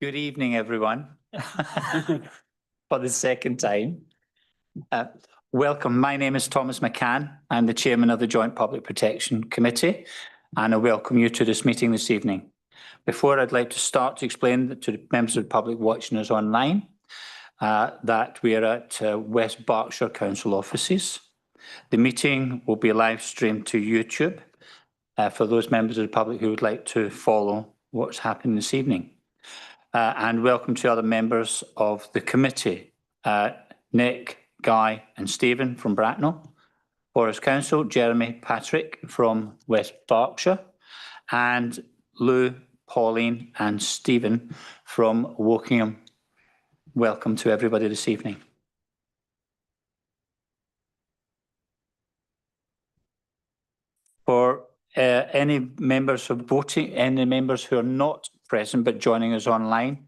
Good evening, everyone, for the second time. Welcome. My name is Thomas McCann. I'm the Chairman of the Joint Public Protection Committee, and I welcome you to this meeting this evening. Before I'd like to start to explain to the members of the public watching us online that we are at West Berkshire Council offices. The meeting will be live streamed to YouTube for those members of the public who would like to follow what's happening this evening. And welcome to other members of the committee, Nick, Guy and Stephen from Bracknell, Forest Council, Jeremy, Patrick from West Berkshire, and Lou, Pauline and Stephen from Wokingham. Welcome to everybody this evening. For any members of voting, any members who are not present but joining us online,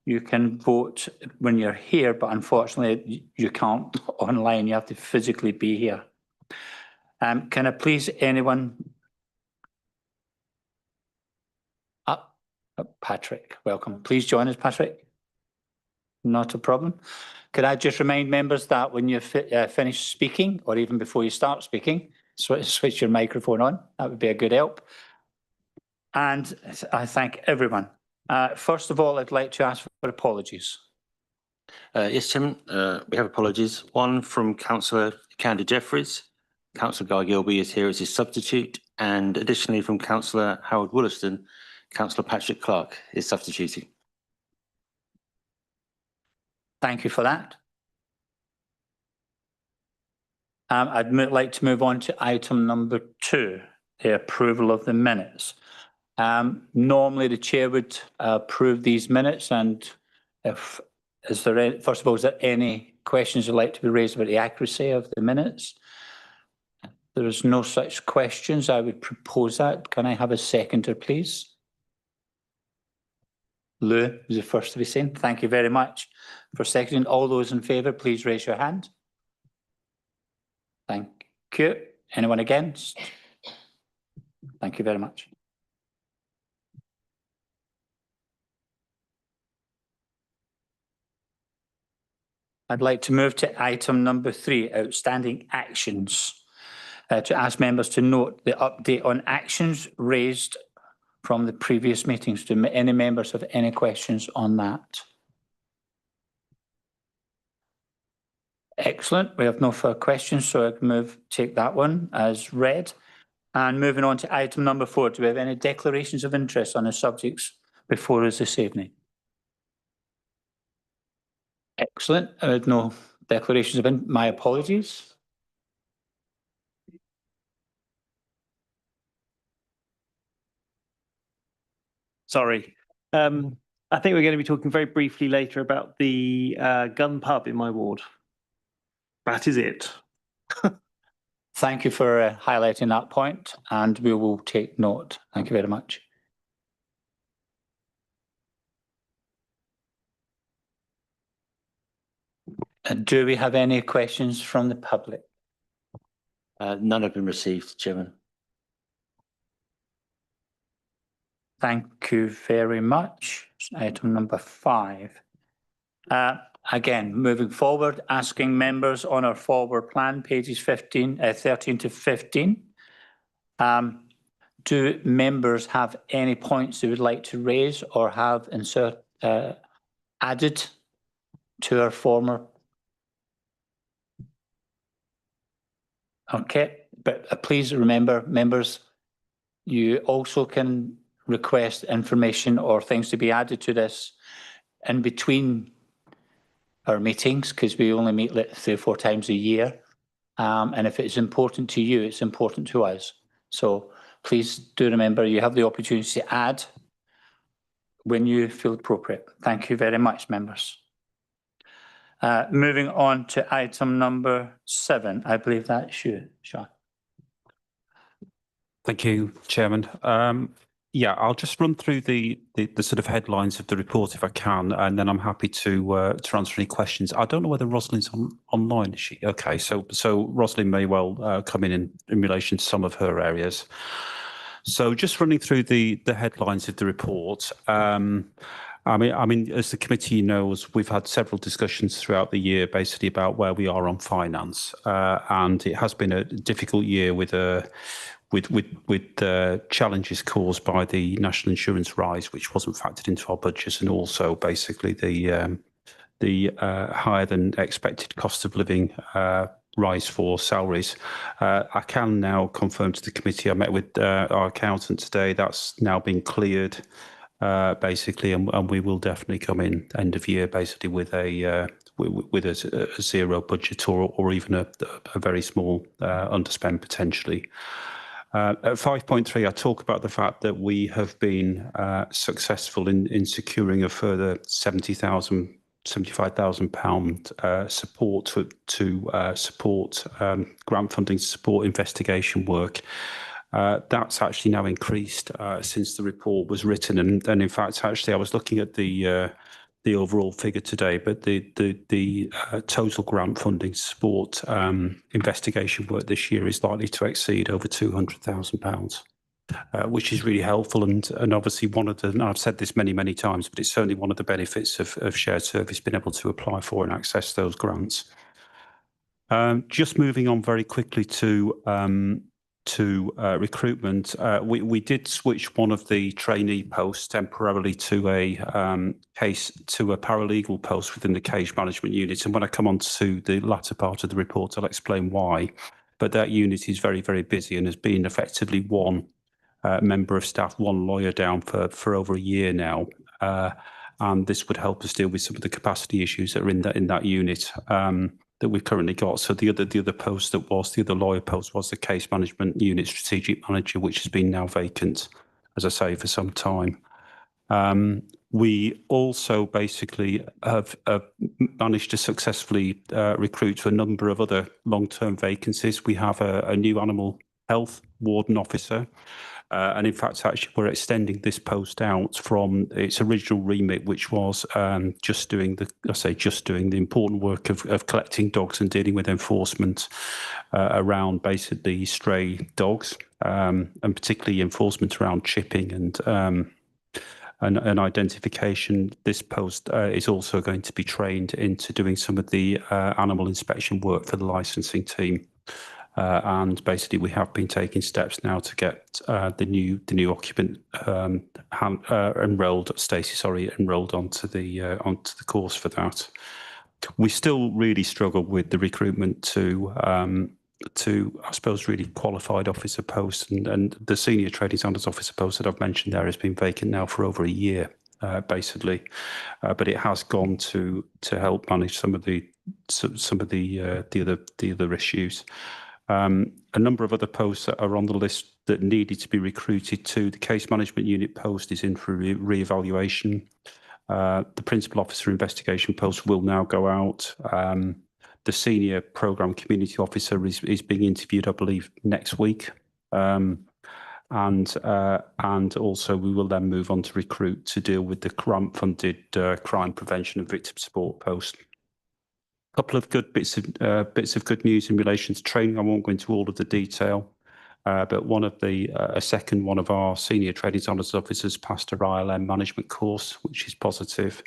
you can vote when you're here, but unfortunately you can't online. You have to physically be here. Can I please anyone? Patrick, welcome. Please join us, Patrick. Not a problem. Could I just remind members that when you finish speaking, or even before you start speaking, switch your microphone on. That would be a good help. And I thank everyone. First of all, I'd like to ask for apologies. Yes, Chairman, we have apologies. One from Councillor Candy Jeffries. Councillor Guy Gilby is here as his substitute, and additionally from Councillor Howard Wollaston, Councillor Patrick Clark is substituting. Thank you for that. I'd like to move on to item number 2, the approval of the minutes. Normally the chair would approve these minutes, and if is there any, first of all, is there any questions you'd like to be raised about the accuracy of the minutes? There is no such questions. I would propose that. Can I have a seconder, please? Lou is the first to be seen. Thank you very much for seconding. All those in favour, please raise your hand. Thank you. Anyone against? Thank you very much. I'd like to move to item number 3, outstanding actions, to ask members to note the update on actions raised from the previous meetings. Do any members have any questions on that? Excellent. We have no further questions, so I'd take that one as read. And moving on to item number 4, do we have any declarations of interest on the subjects before us this evening? Excellent. No declarations of interest. My apologies. Sorry. I think we're going to be talking very briefly later about the gun pub in my ward. That is it. Thank you for highlighting that point, and we will take note. Thank you very much. Do we have any questions from the public? None have been received, Chairman. Thank you very much. Item number 5. Again, moving forward, asking members on our forward plan, pages 13 to 15. Do members have any points they would like to raise or have added to our former? Okay, but please remember, members, you also can request information or things to be added to this in between our meetings, because we only meet 3 or 4 times a year. And if it's important to you, it's important to us. So please do remember you have the opportunity to add when you feel appropriate. Thank you very much, members. Moving on to item number 7. I believe that's you, Sean. Thank you, Chairman. Yeah, I'll just run through the sort of headlines of the report if I can, and then I'm happy to answer any questions. I don't know whether Rosalind's online, is she? Okay, so Rosalind may well come in relation to some of her areas. So just running through the headlines of the report. I mean, as the committee knows, we've had several discussions throughout the year, basically about where we are on finance, and it has been a difficult year with challenges caused by the national insurance rise, which wasn't factored into our budgets, and also basically the higher than expected cost of living rise for salaries. I can now confirm to the committee, I met with our accountant today, that's now been cleared. Basically, and we will definitely come in end of year basically with a zero budget or even a very small underspend potentially. At 5.3, I talk about the fact that we have been successful in securing a further £75,000 support to support grant funding to support investigation work. That's actually now increased since the report was written, and in fact, actually, I was looking at the overall figure today, but the total grant funding to support investigation work this year is likely to exceed over £200,000. Which is really helpful, and obviously one of the, and I've said this many times, but it's certainly one of the benefits of shared service, being able to apply for and access those grants. Just moving on very quickly to recruitment, we did switch one of the trainee posts temporarily to a paralegal post within the case management unit, and when I come on to the latter part of the report, I'll explain why. But that unit is very busy and has been effectively one member of staff, one lawyer down for over a year now, and this would help us deal with some of the capacity issues that are in that unit that we've currently got. So the other post the other lawyer post was the case management unit strategic manager, which has been now vacant, as I say, for some time. We also basically have managed to successfully recruit to a number of other long-term vacancies. We have a new animal health warden officer. And in fact, actually, we're extending this post out from its original remit, which was just doing the important work of collecting dogs and dealing with enforcement around basically stray dogs, and particularly enforcement around chipping and identification. This post is also going to be trained into doing some of the animal inspection work for the licensing team. And basically, we have been taking steps now to get the new occupant enrolled onto the course for that. We still really struggle with the recruitment to I suppose really qualified officer posts, and the senior trading standards officer post that I've mentioned there has been vacant now for over a year, basically, but it has gone to help manage some of the other issues. A number of other posts that are on the list that needed to be recruited to. The case management unit post is in for re-evaluation. The principal officer investigation post will now go out. The senior programme community officer is being interviewed, I believe, next week. And also we will then move on to recruit to deal with the grant-funded crime prevention and victim support post. Couple of good bits of good news in relation to training. I won't go into all of the detail, but a second one of our senior trading standards officers passed a ILM management course, which is positive,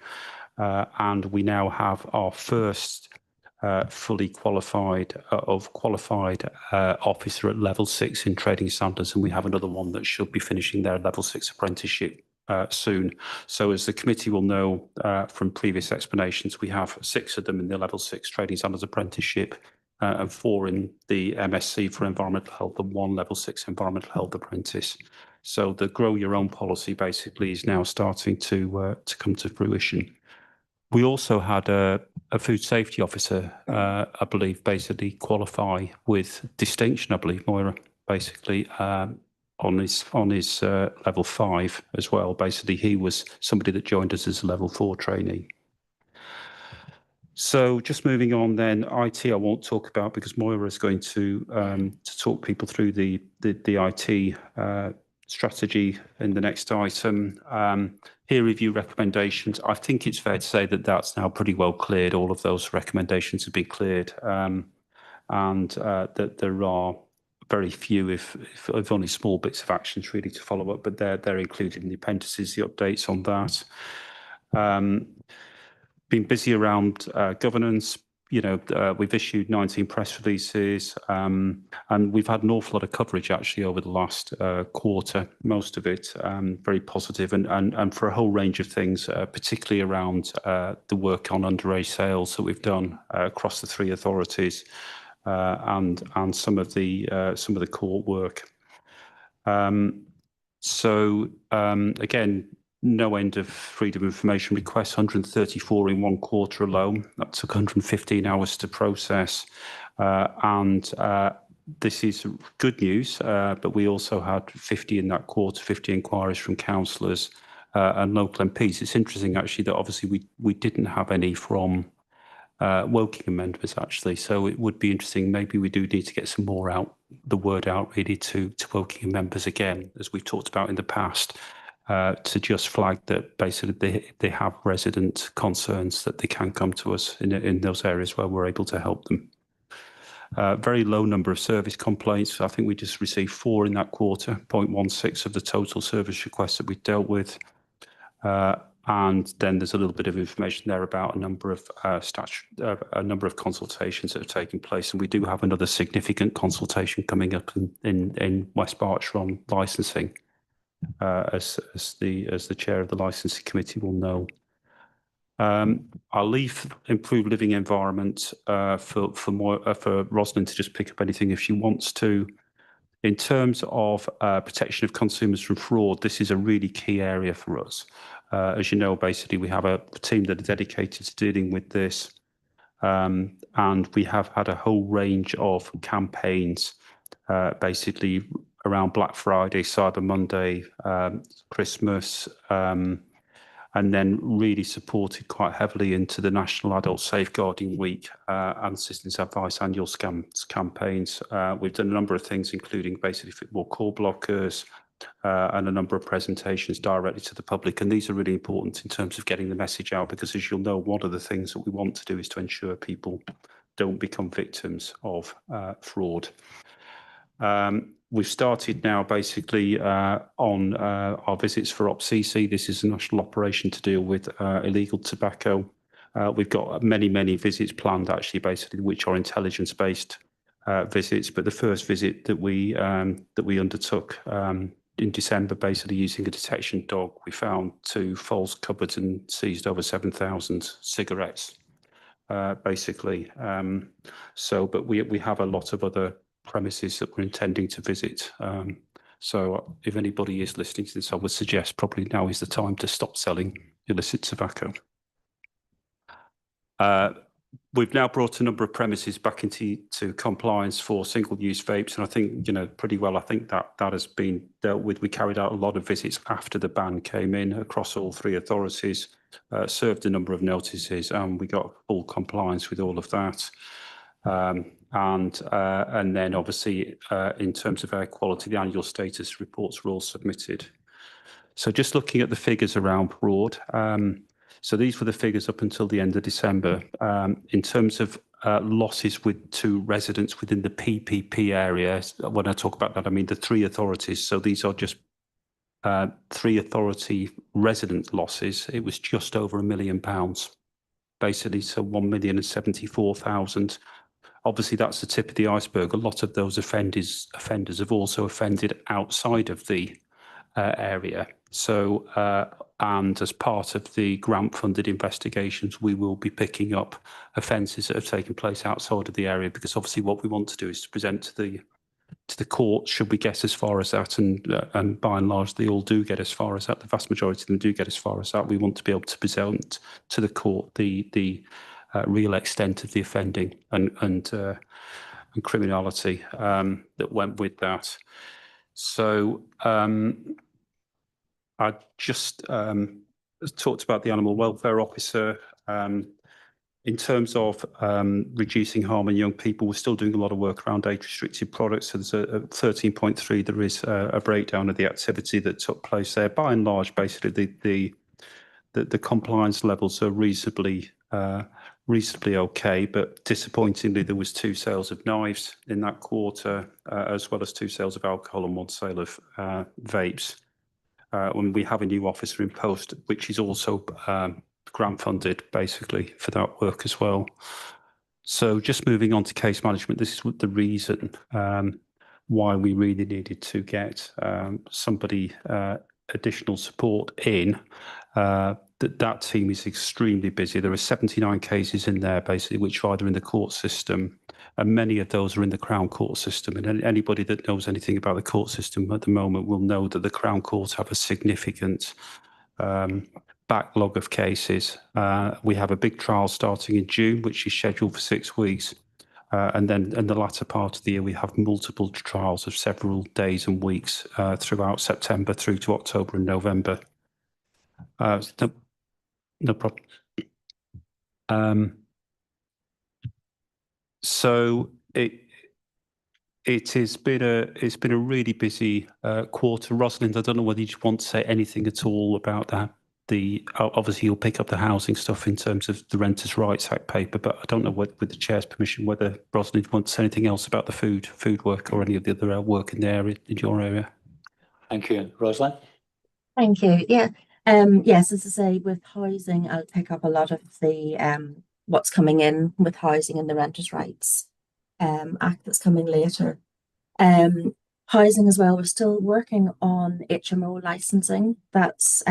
and we now have our first fully qualified officer at level 6 in trading standards, and we have another one that should be finishing their level 6 apprenticeship soon. So as the committee will know from previous explanations, we have 6 of them in the level 6 trading standards apprenticeship and 4 in the MSc for environmental health and 1 level 6 environmental health apprentice. So the grow your own policy basically is now starting to come to fruition. We also had a food safety officer, I believe, basically qualify with distinction, I believe, Moira, basically, on his level 5 as well. Basically, he was somebody that joined us as a level 4 trainee. So just moving on then, IT I won't talk about because Moira is going to talk people through the IT strategy in the next item. Peer review recommendations. I think it's fair to say that that's now pretty well cleared. All of those recommendations have been cleared, and that there are very few, if only small bits of actions really to follow up, but they're included in the appendices, the updates on that. Been busy around governance. We've issued 19 press releases, and we've had an awful lot of coverage actually over the last quarter, most of it very positive, and for a whole range of things, particularly around the work on underage sales that we've done across the three authorities, and some of the court work. Again, no end of freedom of information requests, 134 in one quarter alone. That took 115 hours to process. This is good news, but we also had 50 in that quarter, 50 inquiries from councillors and local MPs. It's interesting actually that obviously we didn't have any from Woking members actually. So it would be interesting, maybe we do need to get some more out, the word out really to Woking members again, as we've talked about in the past. To just flag that basically they have resident concerns that they can come to us in those areas where we're able to help them. Very low number of service complaints. I think we just received 4 in that quarter, 0.16 of the total service requests that we dealt with. And then there's a little bit of information there about a number of consultations that have taken place, and we do have another significant consultation coming up in West Berkshire on licensing. As the chair of the licensing committee will know. I'll leave improved living environment for Rosalind to just pick up anything if she wants to. In terms of protection of consumers from fraud, this is a really key area for us. As you know, basically we have a team that are dedicated to dealing with this, and we have had a whole range of campaigns, basically around Black Friday, Cyber Monday, Christmas, and then really supported quite heavily into the National Adult Safeguarding Week and Citizens Advice annual campaigns. We've done a number of things, including basically more call blockers and a number of presentations directly to the public. And these are really important in terms of getting the message out, because as you'll know, one of the things that we want to do is to ensure people don't become victims of fraud. We've started now basically on our visits for OPCC. This is a national operation to deal with illegal tobacco. We've got many visits planned actually, basically, which are intelligence-based visits. But the first visit that we undertook in December, basically using a detection dog, we found 2 false cupboards and seized over 7,000 cigarettes, basically. But we have a lot of other premises that we're intending to visit. So if anybody is listening to this, I would suggest probably now is the time to stop selling illicit tobacco. We've now brought a number of premises back into compliance for single-use vapes, and I think, pretty well, I think that has been dealt with. We carried out a lot of visits after the ban came in across all 3 authorities, served a number of notices, and we got full compliance with all of that. And then obviously in terms of air quality, the annual status reports were all submitted. So just looking at the figures around fraud, so these were the figures up until the end of December. In terms of losses to residents within the PPP area, when I talk about that, I mean the 3 authorities. So these are just 3 authority resident losses. It was just over £1 million, basically, so 1,074,000. Obviously, that's the tip of the iceberg. A lot of those offenders have also offended outside of the area. So, and as part of the grant-funded investigations, we will be picking up offences that have taken place outside of the area, because obviously what we want to do is to present to the court, should we get as far as that, and by and large, they all do get as far as that. The vast majority of them do get as far as that. We want to be able to present to the court the real extent of the offending and criminality that went with that. So I just talked about the animal welfare officer. In terms of reducing harm in young people, we're still doing a lot of work around age-restricted products. So there's a 13.3, there is a breakdown of the activity that took place there. By and large, basically, the compliance levels are reasonably okay, but disappointingly, there was 2 sales of knives in that quarter, as well as 2 sales of alcohol and 1 sale of vapes. when we have a new officer in post, which is also grant funded basically for that work as well. So just moving on to case management, this is the reason why we really needed to get somebody additional support in. That team is extremely busy. There are 79 cases in there basically, which are either in the court system, and many of those are in the Crown Court system. And anybody that knows anything about the court system at the moment will know that the Crown Courts have a significant backlog of cases. We have a big trial starting in June, which is scheduled for 6 weeks. And then in the latter part of the year, we have multiple trials of several days and weeks throughout September through to October and November. No problem. So it's been a really busy quarter. Rosalind, I don't know whether you want to say anything at all about that. Obviously you'll pick up the housing stuff in terms of the Renters' Rights Act paper, but I don't know with the chair's permission whether Rosalind wants to say anything else about the food work or any of the other work in the area, in your area. Thank you. Rosalind? Thank you. Yeah. Yes, as I say, with housing, I'll pick up a lot of the what's coming in with housing and the Renters' Rights Act that's coming later. Housing as well, we're still working on HMO licensing. That's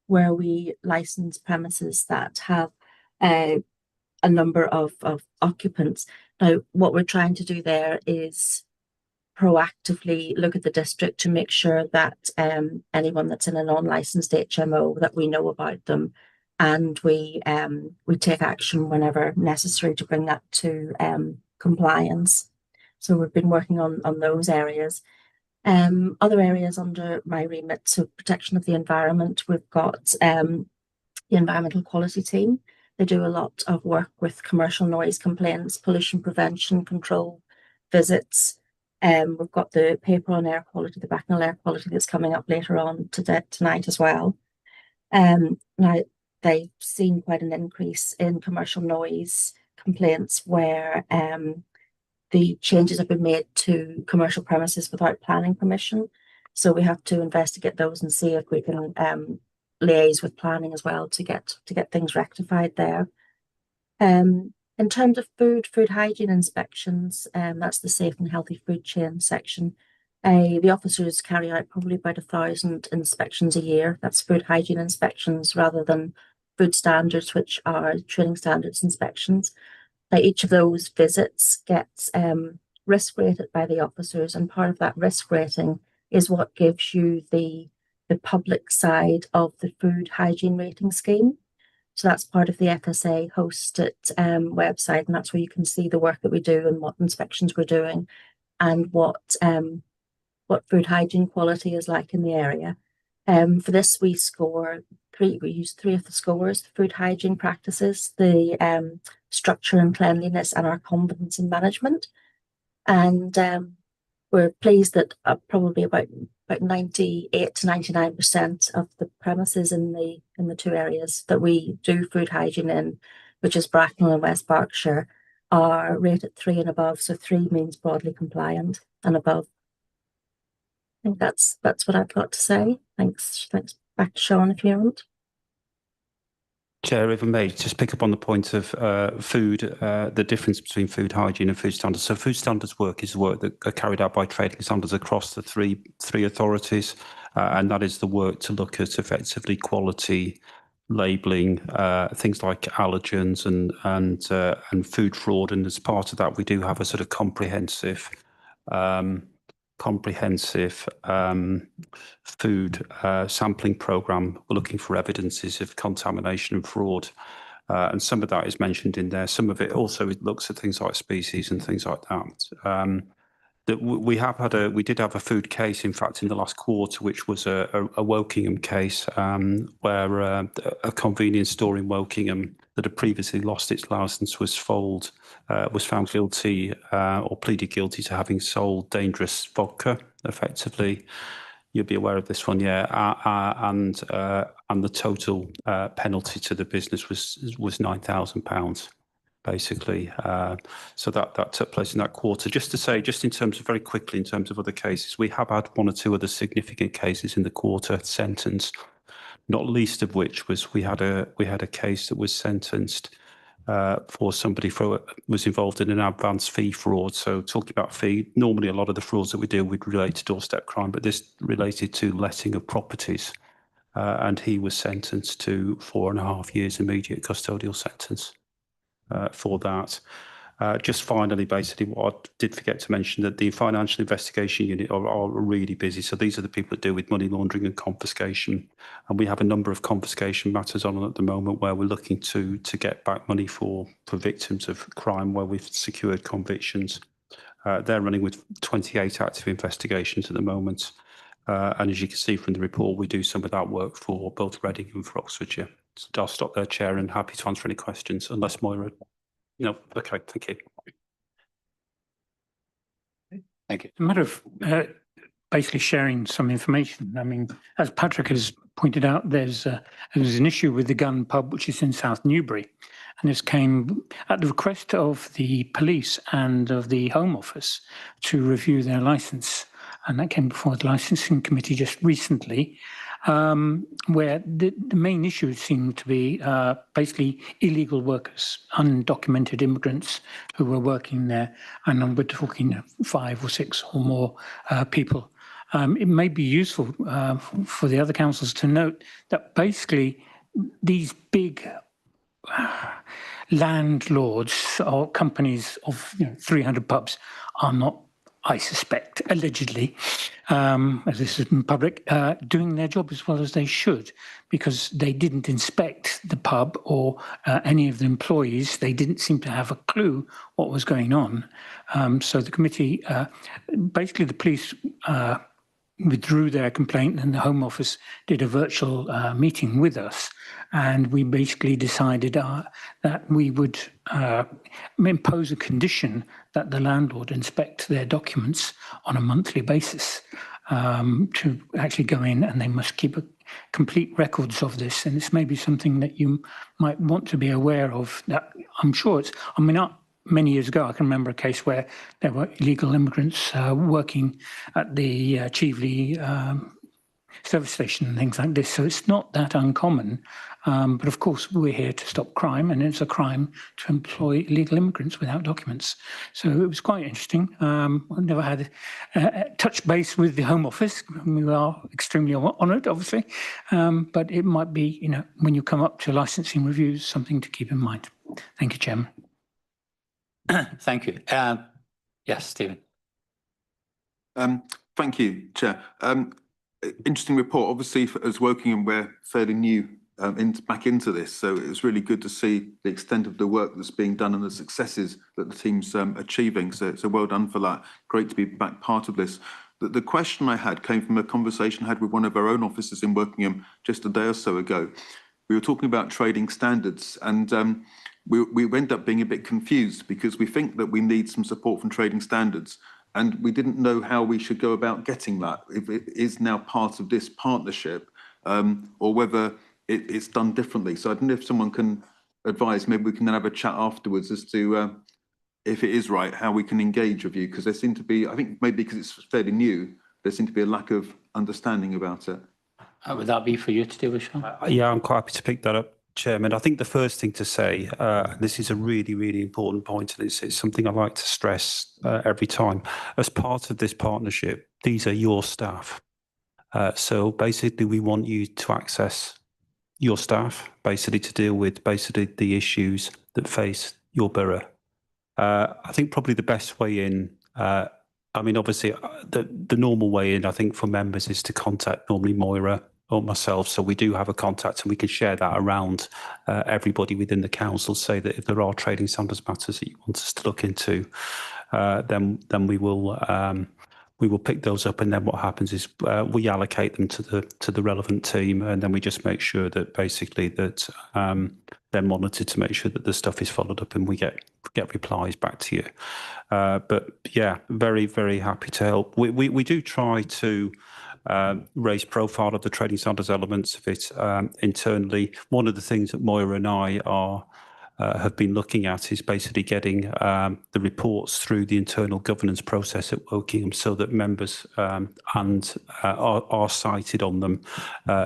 where we license premises that have a number of occupants. Now, what we're trying to do there is proactively look at the district to make sure that anyone that's in a non-licensed HMO, that we know about them, and we take action whenever necessary to bring that to compliance. So we've been working on those areas. Other areas under my remit, so protection of the environment, we've got the environmental quality team. They do a lot of work with commercial noise complaints, pollution prevention, control visits. We've got the paper on air quality, the Bracknell air quality that's coming up later on tonight as well. Now, they've seen quite an increase in commercial noise complaints where the changes have been made to commercial premises without planning permission. So we have to investigate those and see if we can liaise with planning as well to get things rectified there. In terms of food hygiene inspections, that's the safe and healthy food chain section. The officers carry out probably about 1,000 inspections a year. That's food hygiene inspections rather than food standards, which are training standards inspections. Now, each of those visits gets risk rated by the officers, and part of that risk rating is what gives you the public side of the food hygiene rating scheme. So that's part of the FSA hosted website, and that's where you can see the work that we do and what inspections we're doing and what food hygiene quality is like in the area. For this, we use 3 of the scores: the food hygiene practices, the structure and cleanliness, and our competence in management. And we're pleased that probably about 98 to 99% of the premises in the 2 areas that we do food hygiene in, which is Bracknell and West Berkshire, are rated 3 and above. So 3 means broadly compliant and above. I think that's what I've got to say. Thanks. Back to Sean if you want. Chair, if I may, just pick up on the point of food, the difference between food hygiene and food standards. So food standards work is work that are carried out by trading standards across the three authorities, and that is the work to look at effectively quality labelling, things like allergens and food fraud. And as part of that, we do have a sort of comprehensive food sampling program. We're looking for evidences of contamination and fraud, and some of that is mentioned in there. Some of it also looks at things like species and things like that. We did have a food case, in fact, in the last quarter, which was a Wokingham case, where a convenience store in Wokingham that had previously lost its licence was found guilty or pleaded guilty to having sold dangerous vodka. Effectively, you'll be aware of this one, yeah. And the total penalty to the business was £9,000. basically. So that took place in that quarter. Just to say, just in terms of very quickly, in terms of other cases, we have had one or two other significant cases in the quarter sentenced, not least of which was we had a case that was sentenced for somebody was involved in an advance fee fraud. So talking about fee, normally a lot of the frauds that we deal with relate to doorstep crime, but this related to letting of properties. And he was sentenced to 4.5 years immediate custodial sentence for that. Just finally, basically, what I did forget to mention that the Financial Investigation Unit are really busy. So these are the people that deal with money laundering and confiscation. And we have a number of confiscation matters on at the moment where we're looking to get back money for victims of crime where we've secured convictions. They're running with 28 active investigations at the moment. And as you can see from the report, we do some of that work for both Reading and for Oxfordshire. So I'll stop there, Chair, and happy to answer any questions, unless Moira. No, okay, thank you. Thank you. A matter of basically sharing some information. I mean, as Patrick has pointed out, there's an issue with the gun pub, which is in South Newbury. And this came at the request of the police and of the Home Office to review their licence. And that came before the licensing committee just recently, where the main issue seemed to be basically illegal workers, undocumented immigrants who were working there. And we're talking 5 or 6 or more people. It may be useful for the other councils to note that basically these big landlords or companies of 300 pubs are not, I suspect, allegedly, as this is in public, doing their job as well as they should, because they didn't inspect the pub or any of the employees. They didn't seem to have a clue what was going on. So the committee, basically the police withdrew their complaint and the Home Office did a virtual meeting with us. And we basically decided that we would impose a condition that the landlord inspect their documents on a monthly basis to actually go in, and they must keep complete records of this. And this may be something that you might want to be aware of. That I'm sure many years ago, I can remember a case where there were illegal immigrants working at the Cheveley service station and things like this. So it's not that uncommon. But of course, we're here to stop crime, and it's a crime to employ illegal immigrants without documents. So it was quite interesting. I've never had touch base with the Home Office. We are extremely honoured, obviously. But it might be, when you come up to licensing reviews, something to keep in mind. Thank you, Chairman. Thank you. Yes, Stephen. Thank you, Chair. Interesting report. Obviously, as Wokingham, we're fairly new back into this, so it's really good to see the extent of the work that's being done and the successes that the team's achieving. So well done for that. Great to be back part of this. The question I had came from a conversation I had with one of our own officers in Wokingham just a day or so ago. We were talking about trading standards, and we end up being a bit confused because we think that we need some support from trading standards, and we didn't know how we should go about getting that, if it is now part of this partnership, or whether it's done differently. So I don't know if someone can advise, maybe we can then have a chat afterwards as to if it is right, how we can engage with you, because there seem to be, I think maybe because it's fairly new, there seems to be a lack of understanding about it. Would that be for you to deal with, Sean? Yeah, I'm quite happy to pick that up, Chairman. I think the first thing to say, this is a really, really important point, and it's something I like to stress every time. As part of this partnership, these are your staff. So basically, we want you to access your staff, basically to deal with basically the issues that face your borough. I think probably the best way in, obviously the normal way in, I think for members is to contact normally Moira or myself. So we do have a contact and we can share that around everybody within the council, say that if there are trading standards matters that you want us to look into, then we will pick those up, and then what happens is we allocate them to the relevant team, and then we just make sure that basically that they're monitored to make sure that the stuff is followed up, and we get replies back to you. But yeah, very, very happy to help. We do try to raise profile of the trading standards elements of it internally. One of the things that Moira and I are have been looking at is basically getting the reports through the internal governance process at Wokingham so that members are cited on them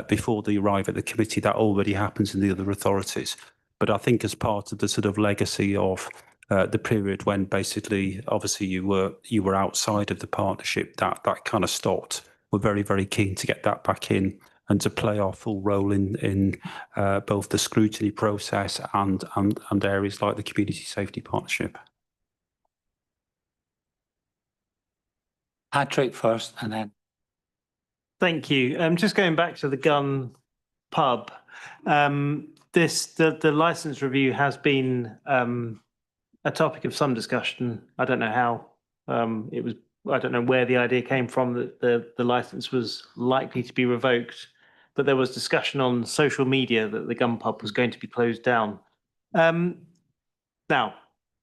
before they arrive at the committee. That already happens in the other authorities. But I think as part of the sort of legacy of the period when basically, obviously, you were outside of the partnership, that kind of stopped. We're very, very keen to get that back in and to play our full role in both the scrutiny process and areas like the Community Safety Partnership. Patrick first, and then Thank you. Just going back to the gun pub, the license review has been a topic of some discussion. I don't know how it was. I don't know where the idea came from that the license was likely to be revoked, but there was discussion on social media that the gun pub was going to be closed down. Now,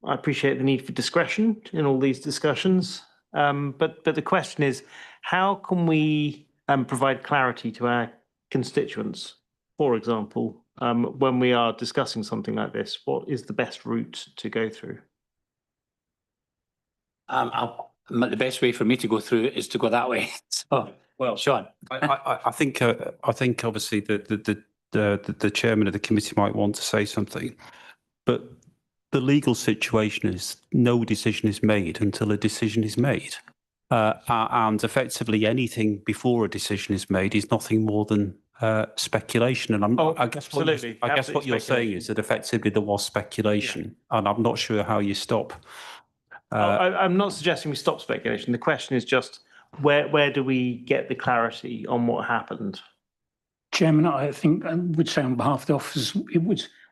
I appreciate the need for discretion in all these discussions, but the question is, how can we provide clarity to our constituents? For example, when we are discussing something like this, what is the best route to go through? the best way for me to go through it is to go that way. So, well, Sean. I think obviously the chairman of the committee might want to say something, but the legal situation is no decision is made until a decision is made. And effectively anything before a decision is made is nothing more than speculation. And I guess what you're saying is that effectively there was speculation, and I'm not sure how you stop. I'm not suggesting we stop speculation. The question is just where do we get the clarity on what happened? Chairman, I think I would say on behalf of the officers,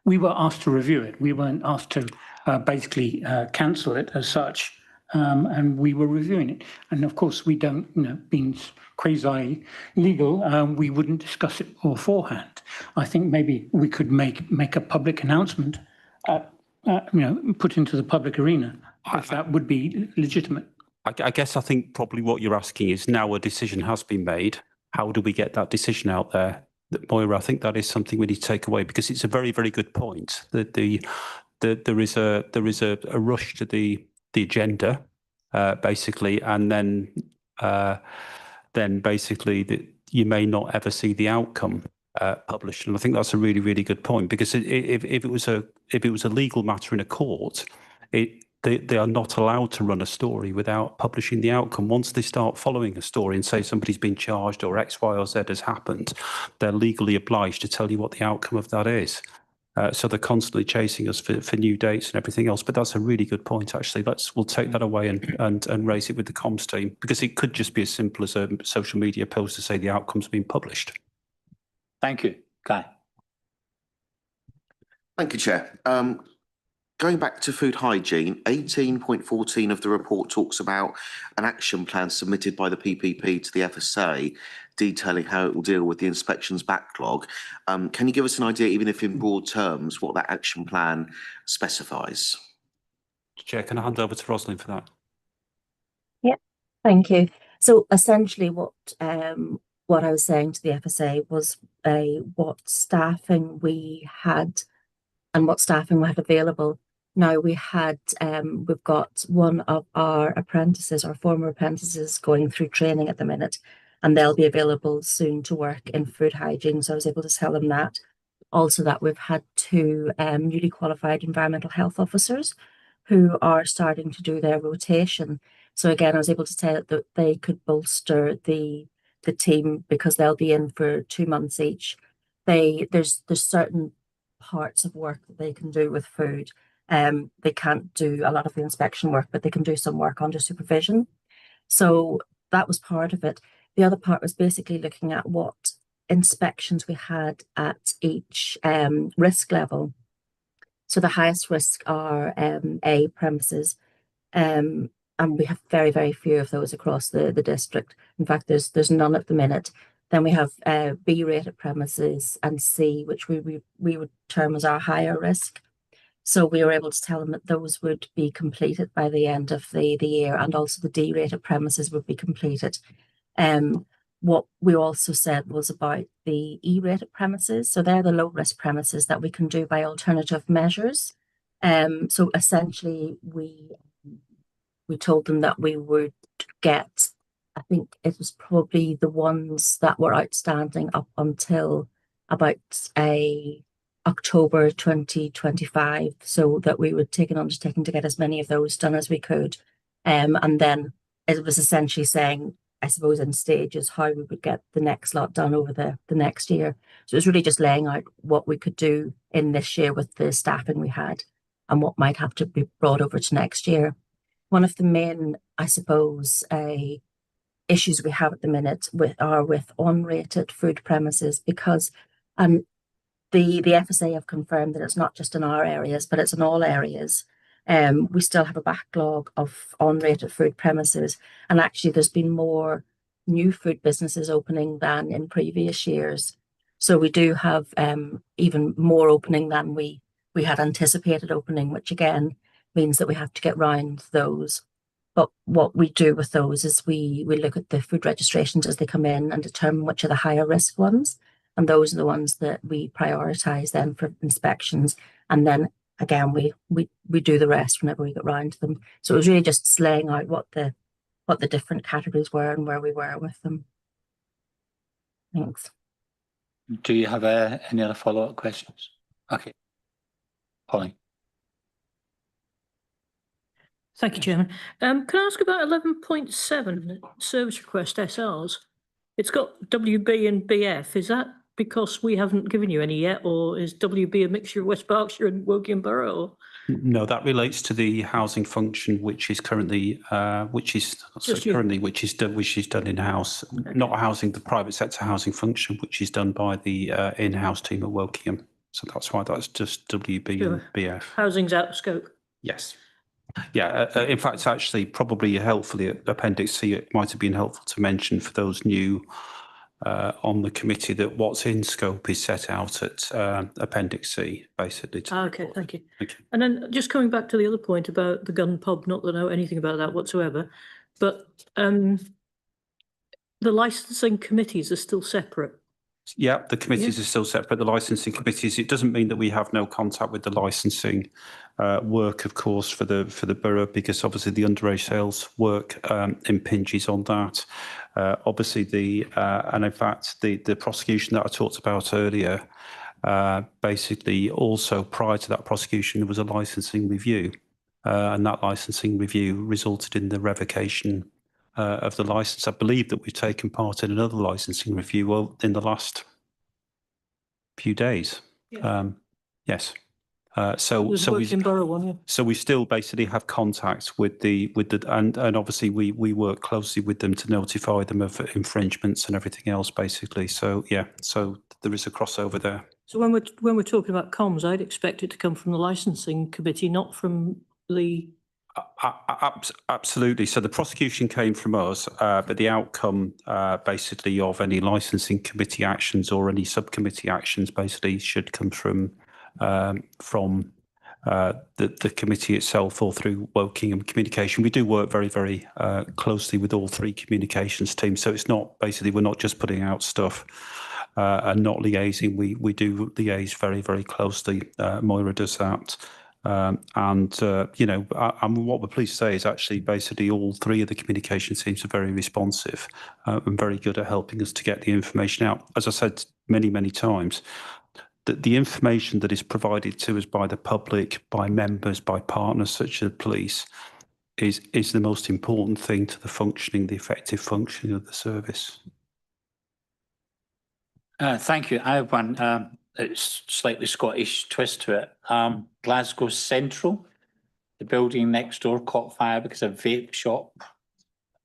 we were asked to review it. We weren't asked to basically cancel it as such. And we were reviewing it. And of course, we don't, being quasi legal, we wouldn't discuss it beforehand. I think maybe we could make a public announcement, put into the public arena, if that would be legitimate. I guess I think probably what you're asking is now a decision has been made. How do we get that decision out there? Moira, I think that is something we need to take away, because it's a very, very good point that there is a rush to the agenda, basically, and then basically that you may not ever see the outcome published. And I think that's a really, really good point, because if it was a legal matter in a court, they are not allowed to run a story without publishing the outcome. Once they start following a story and say somebody's been charged or X, Y, or Z has happened, they're legally obliged to tell you what the outcome of that is. So they're constantly chasing us for new dates and everything else. But that's a really good point, actually. We'll take that away and raise it with the comms team, because it could just be as simple as a social media post to say the outcome's been published. Thank you. Guy. Thank you, Chair. Going back to food hygiene, 18.14 of the report talks about an action plan submitted by the PPP to the FSA detailing how it will deal with the inspections backlog. Can you give us an idea, even if in broad terms, what that action plan specifies? Chair, can I hand over to Rosalind for that? Yeah, thank you. So essentially what I was saying to the FSA was what staffing we had and what staffing we had available. Now we've got one of our apprentices, our former apprentices, going through training at the minute, and they'll be available soon to work in food hygiene. So I was able to tell them that. Also that we've had 2 newly qualified environmental health officers who are starting to do their rotation. So again, I was able to tell that they could bolster the team, because they'll be in for 2 months each. There's certain parts of work that they can do with food. They can't do a lot of the inspection work, but they can do some work under supervision. So that was part of it. The other part was basically looking at what inspections we had at each risk level. So the highest risk are A premises, and we have very, very few of those across the district. In fact, there's none at the minute. Then we have B rated premises and C, which we would term as our higher risk. So we were able to tell them that those would be completed by the end of the year, and also the D rated premises would be completed. What we also said was about the E rated premises. So they're the low risk premises that we can do by alternative measures. So essentially we told them that we would get, I think it was probably the ones that were outstanding up until about October 2025, so that we would take an undertaking to get as many of those done as we could. And then it was essentially saying, I suppose, in stages, how we would get the next lot done over the next year. So it was really just laying out what we could do in this year with the staffing we had and what might have to be brought over to next year. One of the main, I suppose, issues we have at the minute with unrated food premises, because the FSA have confirmed that it's not just in our areas, but it's in all areas. We still have a backlog of unrated food premises, and actually there's been more new food businesses opening than in previous years. So we do have even more opening than we had anticipated opening, which again means that we have to get round those. But what we do with those is we look at the food registrations as they come in and determine which are the higher risk ones. And those are the ones that we prioritise then for inspections. And then again, we do the rest whenever we get round to them. So it was really just laying out what the different categories were and where we were with them. Thanks. Do you have any other follow-up questions? Okay. Polly. Thank you, Chairman. Can I ask about 11.7 service request SRs? It's got WB and BF. Is that because we haven't given you any yet, or is WB a mixture of West Berkshire and Woking Borough? Or? No, that relates to the housing function, which is currently, which is done in house. Okay. Not housing, the private sector housing function, which is done by the in-house team at Wokingham. So that's why that's just WB and BF. Housing's out of scope. Yes. Yeah, in fact, it's actually probably helpfully Appendix C, it might have been helpful to mention for those new on the committee that what's in scope is set out at Appendix C, basically. Okay, thank you. Okay. And then just coming back to the other point about the gun pub, not that I know anything about that whatsoever, but the licensing committees are still separate. Yeah, the committees are still separate. The licensing committees. It doesn't mean that we have no contact with the licensing work, of course, for the borough, because obviously the underage sales work impinges on that. Obviously, and in fact, the prosecution that I talked about earlier, basically also prior to that prosecution, there was a licensing review, and that licensing review resulted in the revocation of the license. I believe that we've taken part in another licensing review in the last few days. Yeah. Yes. So we still basically have contacts with the and obviously we work closely with them to notify them of infringements and everything else, basically. So yeah, so there is a crossover there. So when we're talking about comms, I'd expect it to come from the licensing committee, not from the. Absolutely. So the prosecution came from us, but the outcome basically of any licensing committee actions or any subcommittee actions basically should come from the committee itself or through Wokingham Communication. We do work very, very closely with all three communications teams. So it's not basically, we're not just putting out stuff and not liaising. We do liaise very, very closely. Moira does that. You know, what we're pleased to say is actually basically all three of the communication teams are very responsive and very good at helping us to get the information out. As I said many, many times, that the information that is provided to us by the public, by members, by partners such as the police is the most important thing to the effective functioning of the service. Thank you. I have one. It's slightly Scottish twist to it. Glasgow Central, the building next door caught fire because a vape shop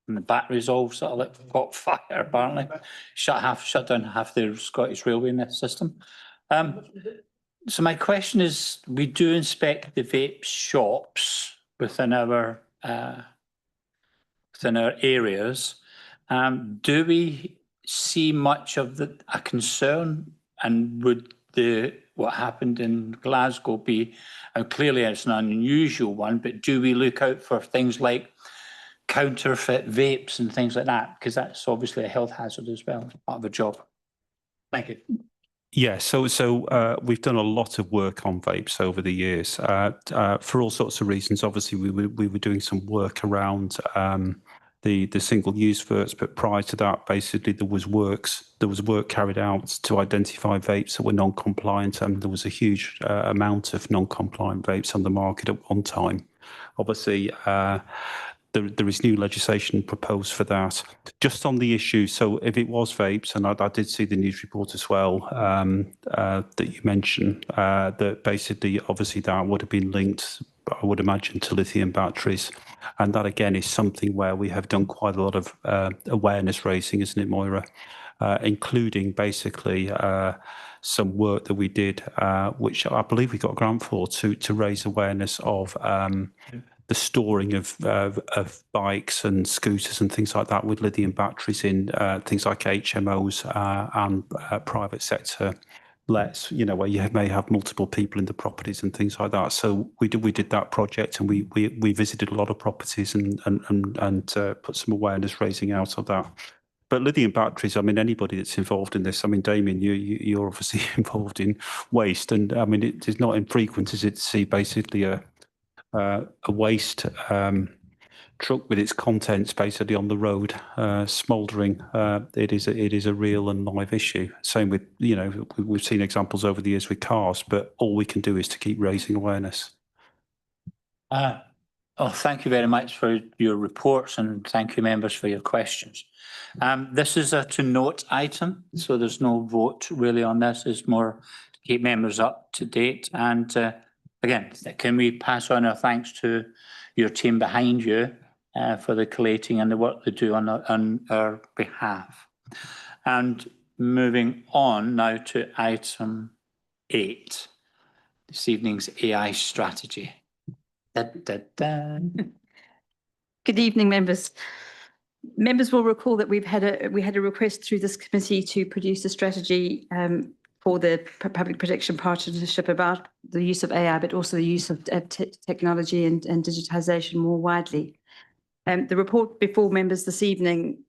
and the batteries all sort of like caught fire apparently. Shut down half the Scottish railway system. So my question is, we do inspect the vape shops within our areas. Do we see much of a concern, and would what happened in Glasgow be, and clearly it's an unusual one, but do we look out for things like counterfeit vapes and things like that? Because that's obviously a health hazard as well, part of the job. Thank you. Yeah, so we've done a lot of work on vapes over the years for all sorts of reasons. Obviously, we were doing some work around the single-use vapes, but prior to that, basically there was work carried out to identify vapes that were non-compliant, and there was a huge amount of non-compliant vapes on the market at one time. Obviously, there is new legislation proposed for that. Just on the issue, so if it was vapes, and I did see the news report as well that you mentioned, that basically, obviously, that would have been linked, I would imagine, to lithium batteries. And that, again, is something where we have done quite a lot of awareness raising, isn't it, Moira? Including basically some work that we did, which I believe we got a grant for, to raise awareness of the storing of bikes and scooters and things like that with lithium batteries in things like HMOs and private sector lets, you know, where you may have multiple people in the properties and things like that. So we did that project, and we visited a lot of properties and put some awareness raising out of that. But lithium batteries, I mean, anybody that's involved in this, I mean, Damien, you're obviously involved in waste, and I mean, it is not infrequent, is it, to see basically a waste truck with its contents basically on the road, smouldering. It is a real and live issue. Same with, you know, we've seen examples over the years with cars, but all we can do is to keep raising awareness. Thank you very much for your reports, and thank you, members, for your questions. This is a to note item, so there's no vote really on this. It's more to keep members up to date. And again, can we pass on our thanks to your team behind you for the collating and the work they do on our behalf. And moving on now to item 8, this evening's AI strategy. Good evening, members. Members will recall that we had a request through this committee to produce a strategy for the Public Protection Partnership about the use of AI, but also the use of technology and digitisation more widely. The report before members this evening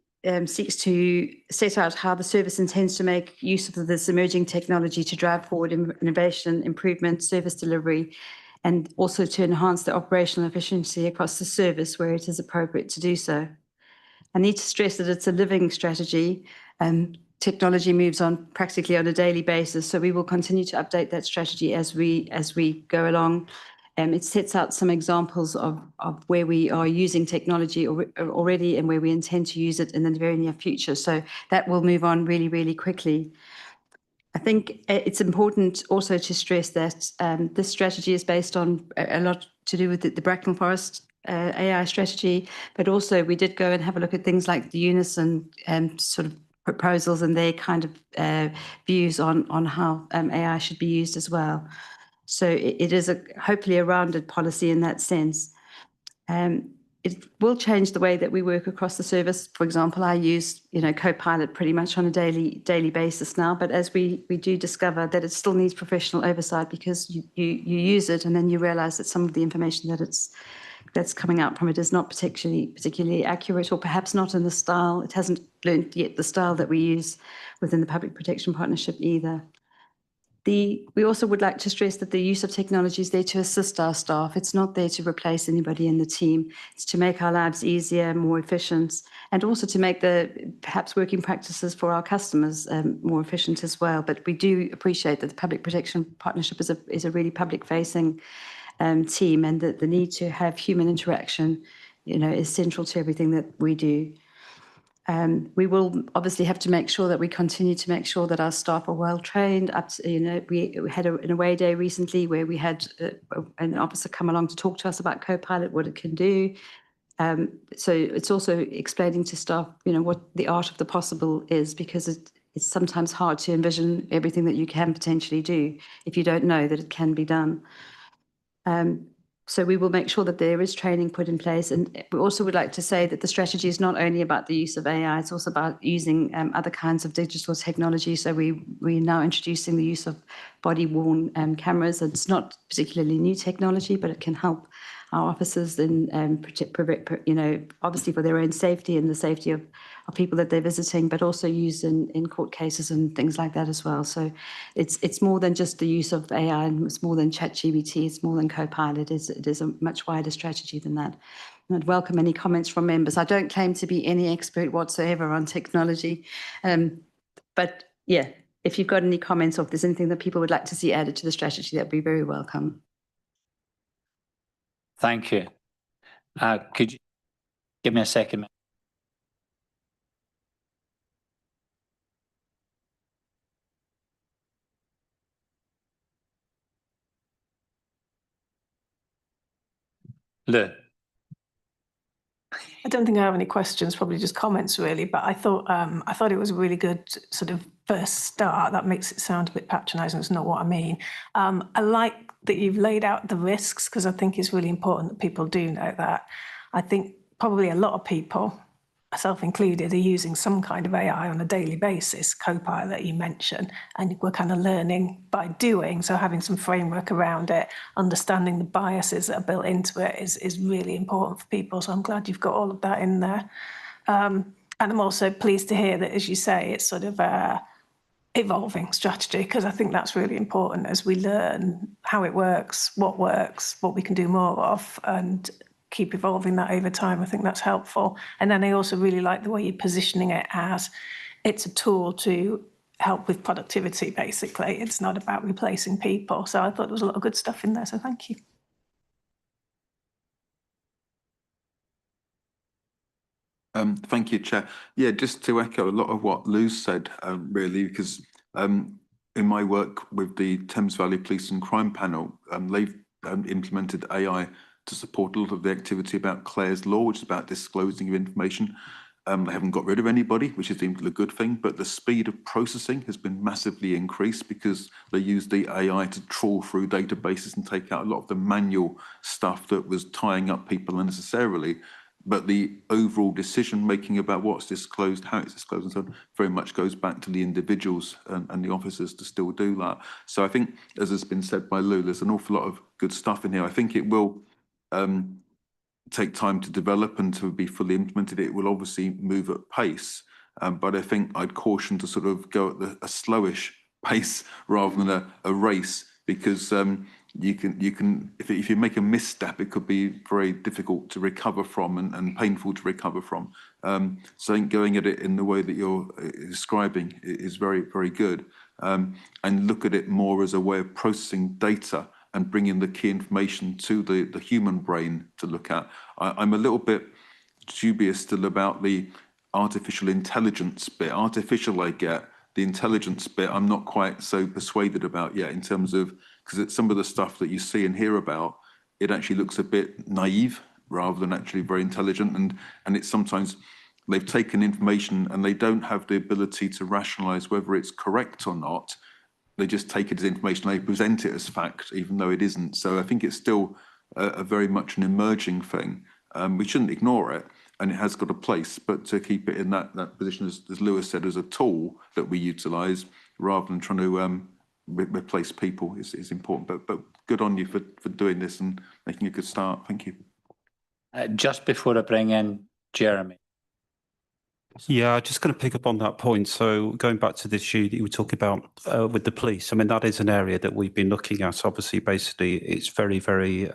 seeks to set out how the service intends to make use of this emerging technology to drive forward innovation, improvement, service delivery, and also to enhance the operational efficiency across the service where it is appropriate to do so. I need to stress that it's a living strategy, and technology moves on practically on a daily basis, so we will continue to update that strategy as we go along. It sets out some examples of where we are using technology already and where we intend to use it in the very near future. So that will move on really, really quickly. I think it's important also to stress that this strategy is based on a lot to do with the Bracknell Forest AI strategy, but also we did go and have a look at things like the Unison sort of proposals and their kind of views on how AI should be used as well. So it is hopefully a rounded policy in that sense. It will change the way that we work across the service. For example, I use, Copilot pretty much on a daily basis now, but as we do discover that it still needs professional oversight, because you use it and then you realise that some of the information that's coming out from it is not particularly accurate, or perhaps not in the style. It hasn't learned yet the style that we use within the Public Protection Partnership either. We also would like to stress that the use of technology is there to assist our staff. It's not there to replace anybody in the team. It's to make our lives easier, more efficient, and also to make the perhaps working practices for our customers more efficient as well. But we do appreciate that the Public Protection Partnership is a really public-facing team, and that the need to have human interaction, is central to everything that we do. We will obviously have to make sure that we continue to make sure that our staff are well trained. We had an away day recently where we had an officer come along to talk to us about Copilot, what it can do. So it's also explaining to staff, what the art of the possible is, because it's sometimes hard to envision everything that you can potentially do if you don't know that it can be done. So we will make sure that there is training put in place. And we also would like to say that the strategy is not only about the use of AI, it's also about using other kinds of digital technology. So we're now introducing the use of body-worn cameras. It's not particularly new technology, but it can help our officers in, obviously for their own safety and the safety of people that they're visiting, but also used in court cases and things like that as well. So it's more than just the use of AI, and it's more than ChatGPT, it's more than Copilot. It is a much wider strategy than that. And I'd welcome any comments from members. I don't claim to be any expert whatsoever on technology, but yeah, if you've got any comments or if there's anything that people would like to see added to the strategy, that'd be very welcome. Thank you. Could you give me a second? Lou. I don't think I have any questions, probably just comments really, but I thought it was a really good sort of first start. That makes it sound a bit patronising, it's not what I mean. I like that you've laid out the risks, because I think it's really important that people do know that. I think probably a lot of people, myself included, are using some kind of AI on a daily basis, Copilot you mentioned, and we're kind of learning by doing. So having some framework around it, understanding the biases that are built into it is really important for people. So I'm glad you've got all of that in there. And I'm also pleased to hear that, as you say, it's sort of a evolving strategy, because I think that's really important as we learn how it works, what we can do more of, and keep evolving that over time. I think that's helpful. And then I also really like the way you're positioning it as it's a tool to help with productivity, basically. It's not about replacing people. So I thought there was a lot of good stuff in there. So thank you. Thank you, Chair. Yeah, just to echo a lot of what Lou said, really, because in my work with the Thames Valley Police and Crime Panel, they've implemented AI to support a lot of the activity about Clare's Law, which is about disclosing of information. They haven't got rid of anybody, which is deemed a good thing, but the speed of processing has been massively increased because they use the AI to trawl through databases and take out a lot of the manual stuff that was tying up people unnecessarily. But the overall decision making about what's disclosed, how it's disclosed, and so on, very much goes back to the individuals and the officers to still do that. So I think, as has been said by Lou, there's an awful lot of good stuff in here. I think it will take time to develop and to be fully implemented. It will obviously move at pace, but I think I'd caution to sort of go at a slowish pace rather than a race, because you can if you make a misstep, it could be very difficult to recover from and painful to recover from. So I think going at it in the way that you're describing is very, very good, and look at it more as a way of processing data and bringing the key information to the human brain to look at. I'm a little bit dubious still about the artificial intelligence bit. Artificial I get, the intelligence bit I'm not quite so persuaded about yet, in terms of, because it's some of the stuff that you see and hear about, it actually looks a bit naive rather than actually very intelligent, and it's sometimes they've taken information and they don't have the ability to rationalize whether it's correct or not. They just take it as information, they present it as fact, even though it isn't. So I think it's still a very much an emerging thing. We shouldn't ignore it, and it has got a place, but to keep it in that position, as Lewis said, as a tool that we utilise rather than trying to replace people is important. But good on you for doing this and making a good start. Thank you. Just before I bring in Jeremy. Yeah, I'm just going to pick up on that point. So going back to the issue that you were talking about with the police, I mean, that is an area that we've been looking at. Obviously, basically, it's very, very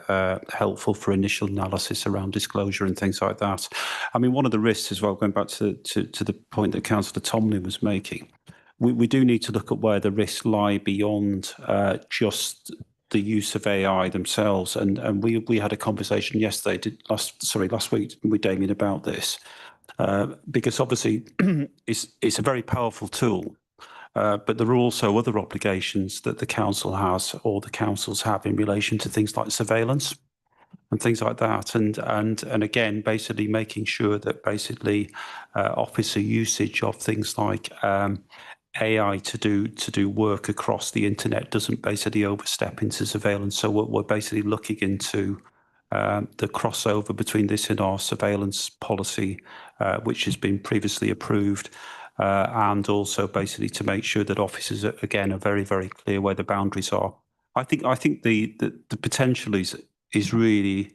helpful for initial analysis around disclosure and things like that. I mean, one of the risks as well, going back to the point that Councillor Tomlin was making, we do need to look at where the risks lie beyond just the use of AI themselves. And we had a conversation yesterday, last week with Damien about this. Because obviously it's a very powerful tool, but there are also other obligations that the council has or the councils have in relation to things like surveillance and things like that, and again, basically making sure that basically officer usage of things like AI to do work across the internet doesn't basically overstep into surveillance. So we're basically looking into the crossover between this and our surveillance policy, which has been previously approved, and also basically to make sure that officers are very, very clear where the boundaries are. I think the potential is really,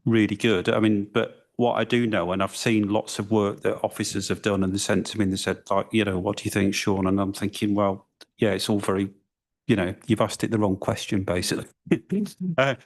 really good. I mean, but what I do know, and I've seen lots of work that officers have done, and they sent to me and they said, like, you know, what do you think, Sean? And I'm thinking, well, yeah, it's all very, you know, you've asked it the wrong question, basically.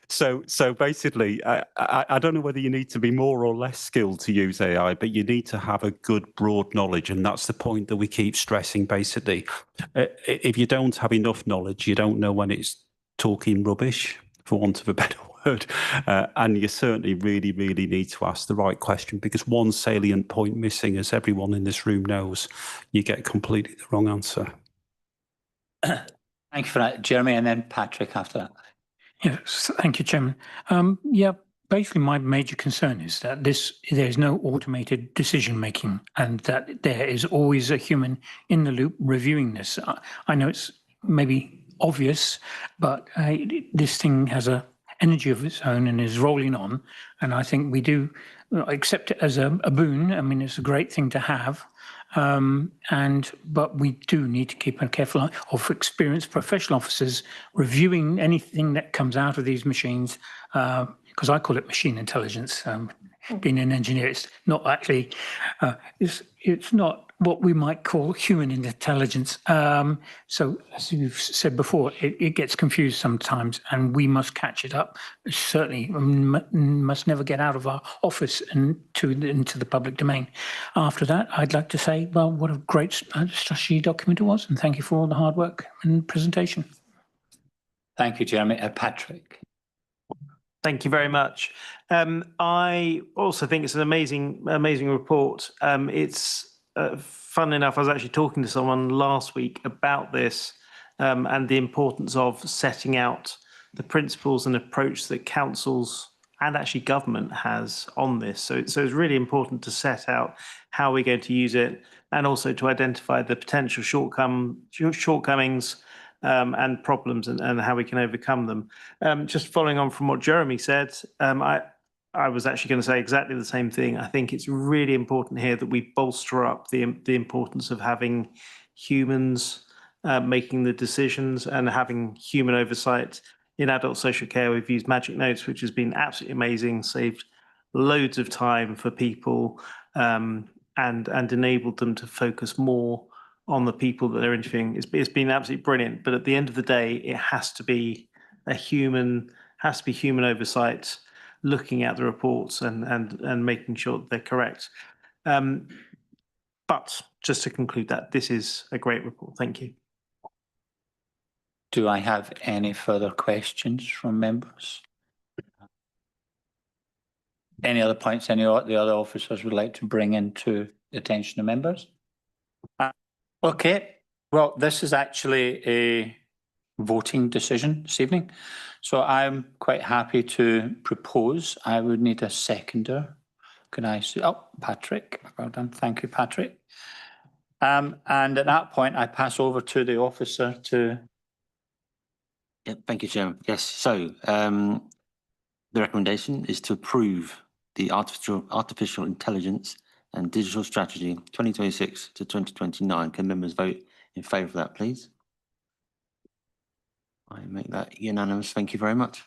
So basically, I don't know whether you need to be more or less skilled to use AI, but you need to have a good broad knowledge, and that's the point that we keep stressing. Basically, if you don't have enough knowledge, you don't know when it's talking rubbish, for want of a better word, and you certainly really, really need to ask the right question, because one salient point missing, as everyone in this room knows, you get completely the wrong answer. Thank you for that, Jeremy, and then Patrick after that. Yes, thank you, Chairman. Yeah, basically my major concern is that there's no automated decision making, and that there is always a human in the loop reviewing this. I know it's maybe obvious, but this thing has a energy of its own and is rolling on, and I think we do accept it as a boon. I mean, it's a great thing to have. But we do need to keep a careful eye of experienced professional officers reviewing anything that comes out of these machines, because I call it machine intelligence. Being an engineer, it's not actually, it's not what we might call human intelligence. So as you've said before, it gets confused sometimes, and we must catch it up. Certainly must never get out of our office and into the public domain. After that, I'd like to say, well, what a great strategy document it was, and thank you for all the hard work and presentation. Thank you, Jeremy. Patrick. Thank you very much. I also think it's an amazing report. It's fun enough, I was actually talking to someone last week about this and the importance of setting out the principles and approach that councils and actually government has on this. So it's really important to set out how we're going to use it, and also to identify the potential shortcomings and problems, and how we can overcome them. Just following on from what Jeremy said, I was actually going to say exactly the same thing. I think it's really important here that we bolster up the importance of having humans making the decisions and having human oversight. In adult social care, we've used Magic Notes, which has been absolutely amazing, saved loads of time for people, and enabled them to focus more on the people that they're interviewing. It's been absolutely brilliant. But at the end of the day, it has to be human oversight, looking at the reports and making sure that they're correct. But just to conclude that, this is a great report. Thank you. Do I have any further questions from members? Any other points any of the other officers would like to bring into the attention of members? Okay, well, this is actually a voting decision this evening. So I'm quite happy to propose. I would need a seconder. Can I see? Oh, Patrick. Well done. Thank you, Patrick. And at that point, I pass over to the officer to... Yeah, thank you, Chairman. Yes, so the recommendation is to approve the artificial intelligence and digital strategy 2026 to 2029. Can members vote in favour of that, please? I make that unanimous. Thank you very much.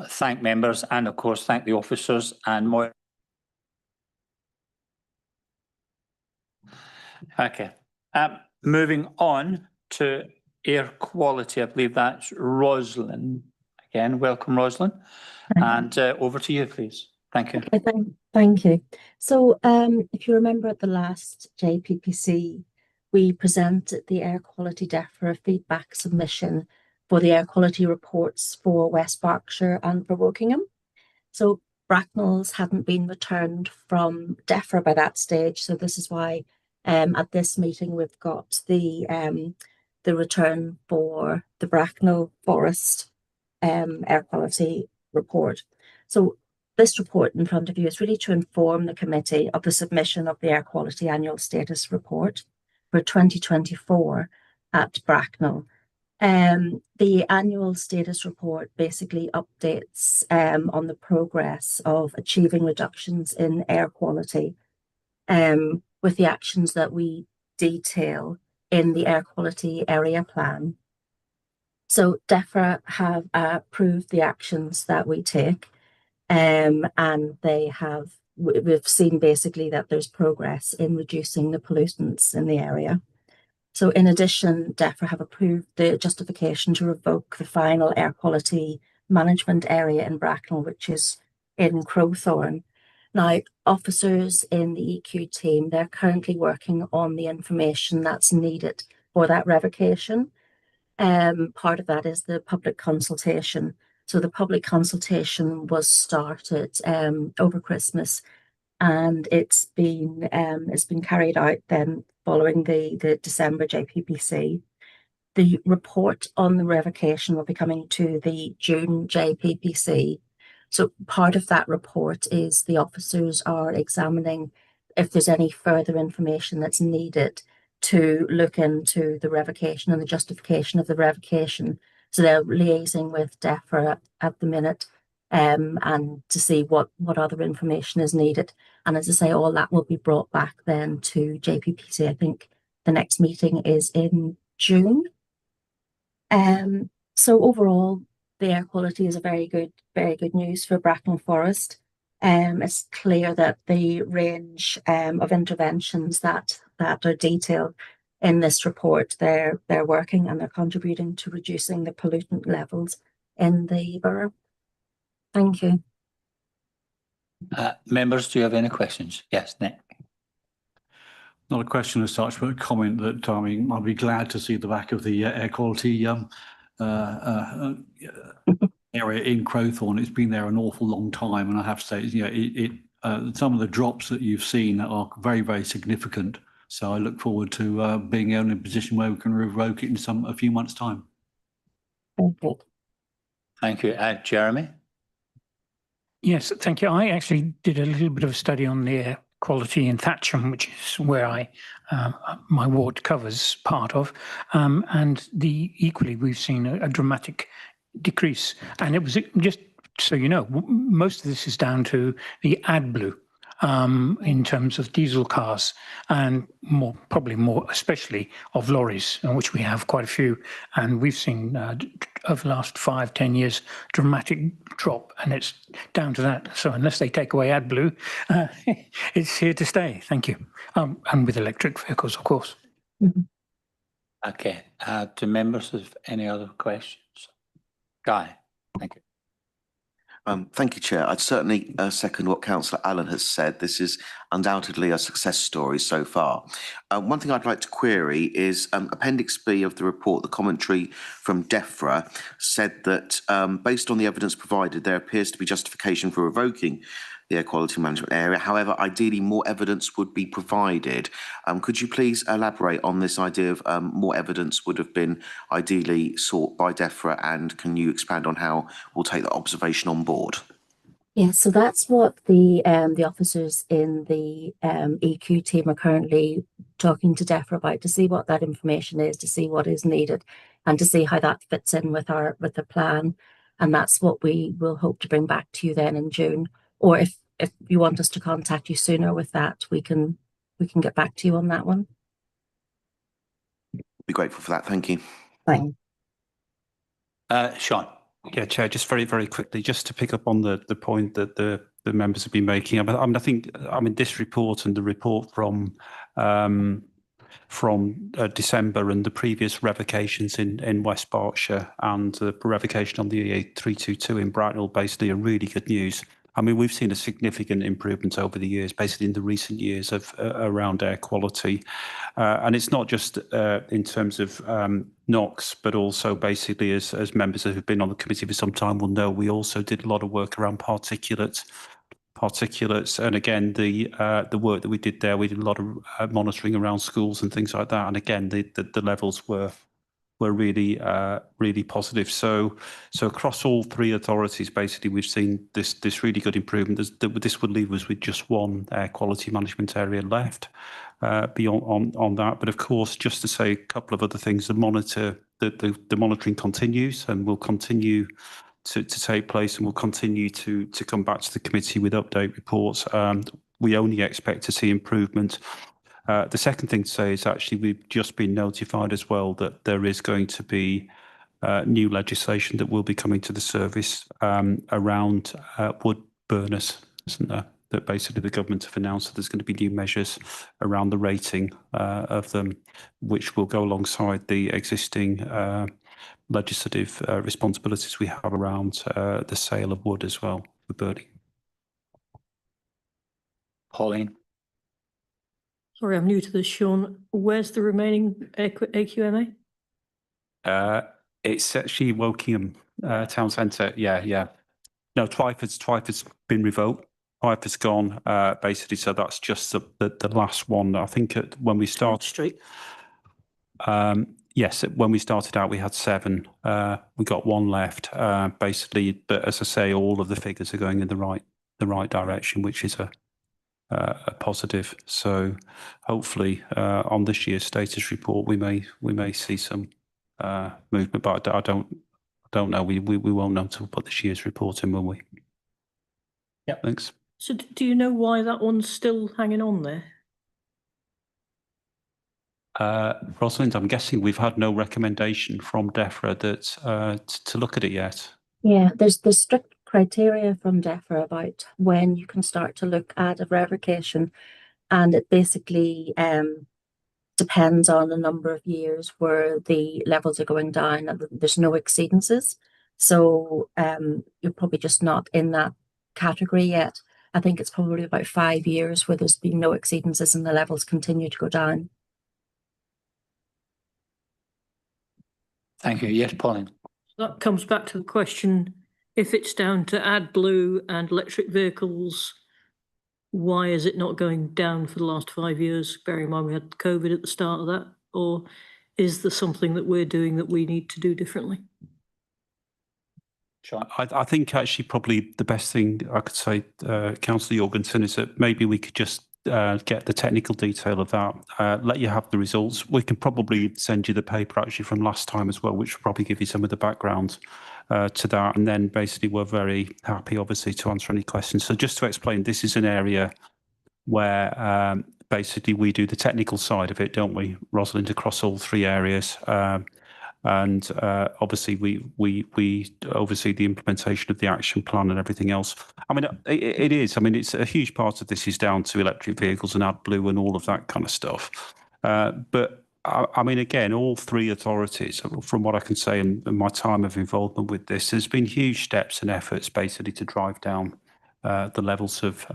Thank members, and of course, thank the officers and more. Okay, moving on to air quality. I believe that's Rosalind. Again, welcome, Rosalind. And over to you, please. Thank you. Okay, thank you. So if you remember at the last JPPC, we presented the air quality DEFRA feedback submission for the air quality reports for West Berkshire and for Wokingham. So Bracknell's hadn't been returned from DEFRA by that stage. So this is why at this meeting we've got the return for the Bracknell Forest air quality report. So this report in front of you is really to inform the committee of the submission of the air quality annual status report for 2024 at Bracknell. The annual status report basically updates on the progress of achieving reductions in air quality with the actions that we detail in the air quality area plan. So DEFRA have approved the actions that we take, and we've seen basically that there's progress in reducing the pollutants in the area. So in addition, DEFRA have approved the justification to revoke the final air quality management area in Bracknell, which is in Crowthorne. Now, officers in the EQ team, they're currently working on the information that's needed for that revocation. Part of that is the public consultation. So the public consultation was started over Christmas, and it's been carried out then following the December JPPC. The report on the revocation will be coming to the June JPPC. So part of that report is the officers are examining if there's any further information that's needed to look into the revocation and the justification of the revocation. So they're liaising with DEFRA at the minute, and to see what other information is needed. And as I say, all that will be brought back then to JPPC. I think the next meeting is in June. So overall, the air quality is a very good news for Bracknell Forest. It's clear that the range of interventions that are detailed in this report, they're working and they're contributing to reducing the pollutant levels in the borough. Thank you. Members, do you have any questions? Yes, Nick. Not a question as such, but a comment that, I mean, I'll be glad to see the back of the air quality area in Crowthorne. It's been there an awful long time, and I have to say, you know, some of the drops that you've seen are very, very significant. So I look forward to being in a position where we can revoke it in a few months' time. Very good. Thank you. Jeremy? Yes, thank you. I actually did a little bit of a study on the air quality in Thatcham, which is where my ward covers part of, and equally we've seen a dramatic decrease. And it was, just so you know, most of this is down to the AdBlue in terms of diesel cars, and probably more especially of lorries, which we have quite a few. And we've seen over the last 5-10 years dramatic drop, and it's down to that. So unless they take away AdBlue, it's here to stay. Thank you. And with electric vehicles, of course. Mm-hmm. Okay. Do members have any other questions? Guy, thank you. Thank you, Chair. I'd certainly second what Councillor Allen has said. This is undoubtedly a success story so far. One thing I'd like to query is Appendix B of the report, the commentary from DEFRA said that based on the evidence provided, there appears to be justification for revoking the air quality management area. However, ideally more evidence would be provided. Could you please elaborate on this idea of more evidence would have been ideally sought by DEFRA, and can you expand on how we'll take that observation on board? Yeah, so that's what the officers in the EQ team are currently talking to DEFRA about, to see what that information is, to see what is needed, and to see how that fits in with the plan. And that's what we will hope to bring back to you then in June. Or if you want us to contact you sooner with that, we can get back to you on that one. Be grateful for that. Thank you. Fine. Sean. Yeah, Chair, just very, very quickly, just to pick up on the point that the members have been making. I think this report and the report from December and the previous revocations in West Berkshire and the revocation on the EA322 in Bracknell basically are really good news. I mean, we've seen a significant improvement over the years, basically in the recent years of around air quality. And it's not just in terms of NOx, but also basically as members who have been on the committee for some time will know, we also did a lot of work around particulates. And again, the work that we did there, we did a lot of monitoring around schools and things like that. And again, the levels were really really positive. So across all three authorities, basically, we've seen this really good improvement. This would leave us with just one air quality management area left beyond on that. But of course, just to say a couple of other things, the monitoring continues and will continue to take place, and will continue to come back to the committee with update reports. We only expect to see improvement. The second thing to say is actually we've just been notified as well that there is going to be new legislation that will be coming to the service around wood burners, isn't there? That basically the government have announced that there's going to be new measures around the rating of them, which will go alongside the existing legislative responsibilities we have around the sale of wood as well for burning. Pauline. Sorry, I'm new to this, Sean. Where's the remaining AQMA? It's actually Wokingham town centre. Yeah. No, Twyford's been revoked. Twyford's gone, basically. So that's just the last one. I think when we started. Street. Yes, when we started out, we had 7. We got 1 left, basically. But as I say, all of the figures are going in the right direction, which is a positive. So hopefully, on this year's status report, we may see some movement. But I don't know. We won't know until we put this year's report in, will we? Yeah. Thanks. So do you know why that one's still hanging on there? Rosalind, I'm guessing we've had no recommendation from DEFRA that to look at it yet. Yeah, there's strict criteria from DEFRA about when you can start to look at a revocation, and it basically depends on a number of years where the levels are going down and there's no exceedances. So you're probably just not in that category yet. I think it's probably about 5 years where there's been no exceedances and the levels continue to go down. Thank you. Yes, Pauline. That comes back to the question, if it's down to AdBlue and electric vehicles, why is it not going down for the last 5 years? Bearing in mind we had COVID at the start of that. Or is there something that we're doing that we need to do differently? I think actually probably the best thing I could say, Councillor Jorgensen, is that maybe we could just get the technical detail of that, let you have the results. We can probably send you the paper actually from last time as well, which will probably give you some of the background to that. And then basically we're very happy, obviously, to answer any questions. So just to explain, this is an area where basically we do the technical side of it, don't we, Rosalind, across all 3 areas. And obviously we oversee the implementation of the action plan and everything else. I mean, it is. I mean, it's a huge part of this is down to electric vehicles and AdBlue and all of that kind of stuff. But I mean, again, all 3 authorities, from what I can say in my time of involvement with this, there's been huge steps and efforts basically to drive down the levels of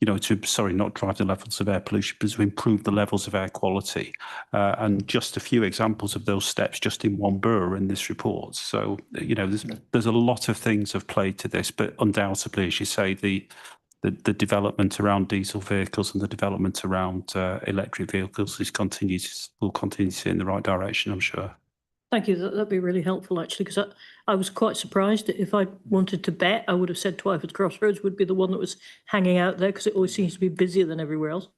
not drive the levels of air pollution, but to improve the levels of air quality. And just a few examples of those steps just in one borough in this report. So, there's a lot of things have played to this, but undoubtedly, as you say, the development around diesel vehicles and the development around electric vehicles will continue to in the right direction, I'm sure. Thank you. That'd be really helpful, actually, because I was quite surprised that if I wanted to bet, I would have said Twyford Crossroads would be the one that was hanging out there because it always seems to be busier than everywhere else.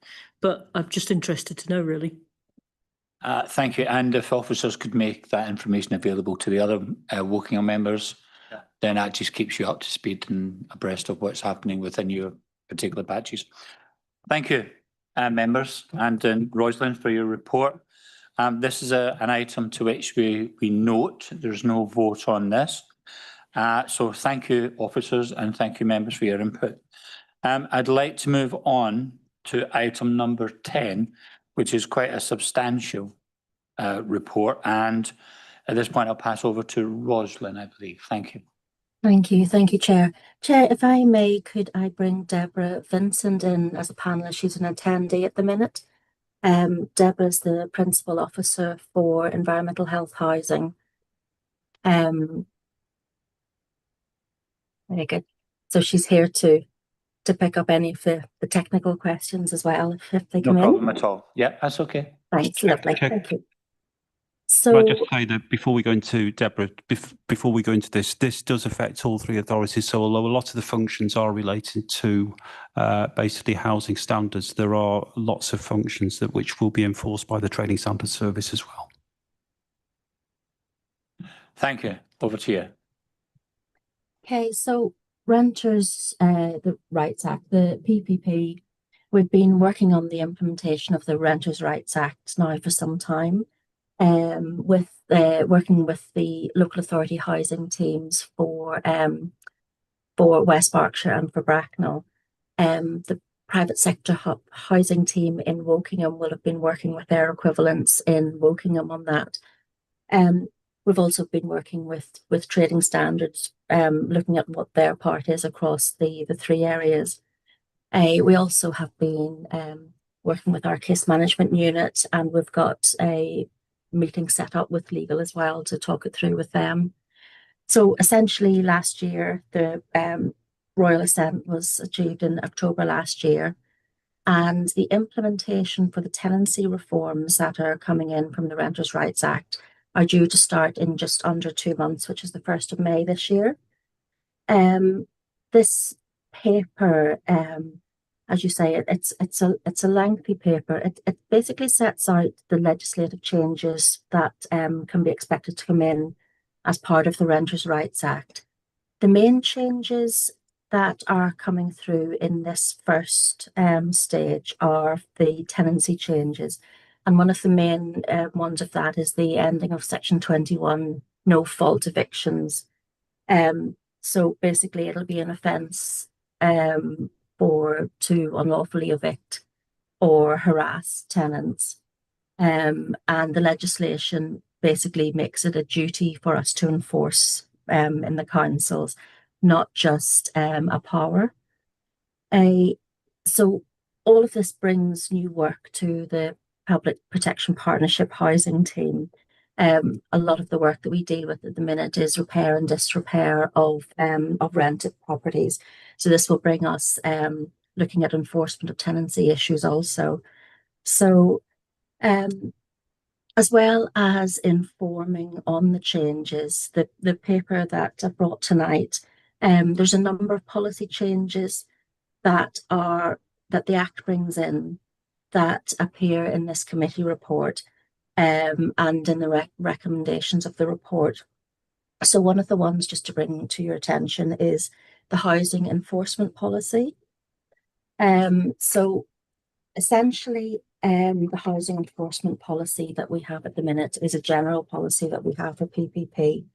But I'm just interested to know, really. Thank you. And if officers could make that information available to the other Wokingham members, then that just keeps you up to speed and abreast of what's happening within your particular batches. Thank you, members, and Rosalind, for your report. This is an item to which we note there's no vote on this. So thank you, officers, and thank you, members, for your input. I'd like to move on to item number 10, which is quite a substantial report. And at this point, I'll pass over to Rosalind, I believe. Thank you. Thank you, Chair. Chair, if I may, could I bring Deborah Vincent in as a panelist? She's an attendee at the minute. Deborah's the Principal Officer for Environmental Health Housing. Very good. So she's here to pick up any of the technical questions as well, if they come in. No problem at all. Yeah, that's okay. Thanks, lovely. Thank you. Can I just say that before we go into Deborah, before we go into this does affect all 3 authorities. So although a lot of the functions are related to basically housing standards, there are lots of functions which will be enforced by the Trading Standards Service as well. Thank you. Over to you. Okay, so Renters' the Rights Act, the PPP, we've been working on the implementation of the Renters' Rights Act now for some time. with working with the local authority housing teams for West Berkshire and for Bracknell. The private sector housing team in Wokingham will have been working with their equivalents in Wokingham on that. We've also been working with trading standards, looking at what their part is across the three areas. We also have been working with our case management unit, and we've got a meeting set up with legal as well to talk it through with them. So essentially last year, the Royal Assent was achieved in October last year, and the implementation for the tenancy reforms that are coming in from the Renters' Rights Act are due to start in just under 2 months, which is the 1st of May this year. This paper, as you say, it's a lengthy paper. It basically sets out the legislative changes that can be expected to come in as part of the Renters' Rights Act. The main changes that are coming through in this first stage are the tenancy changes. And one of the main ones of that is the ending of Section 21, no fault evictions. So basically it'll be an offence to unlawfully evict or harass tenants. And the legislation basically makes it a duty for us to enforce in the councils, not just a power. So all of this brings new work to the Public Protection Partnership housing team. A lot of the work that we deal with at the minute is repair and disrepair of rented properties. So this will bring us looking at enforcement of tenancy issues also. So as well as informing on the changes, the paper that I brought tonight, there's a number of policy changes that the Act brings in that appear in this committee report and in the recommendations of the report. So one of the ones, just to bring to your attention, is the housing enforcement policy. So essentially, the housing enforcement policy that we have at the minute is a general policy that we have for PPP.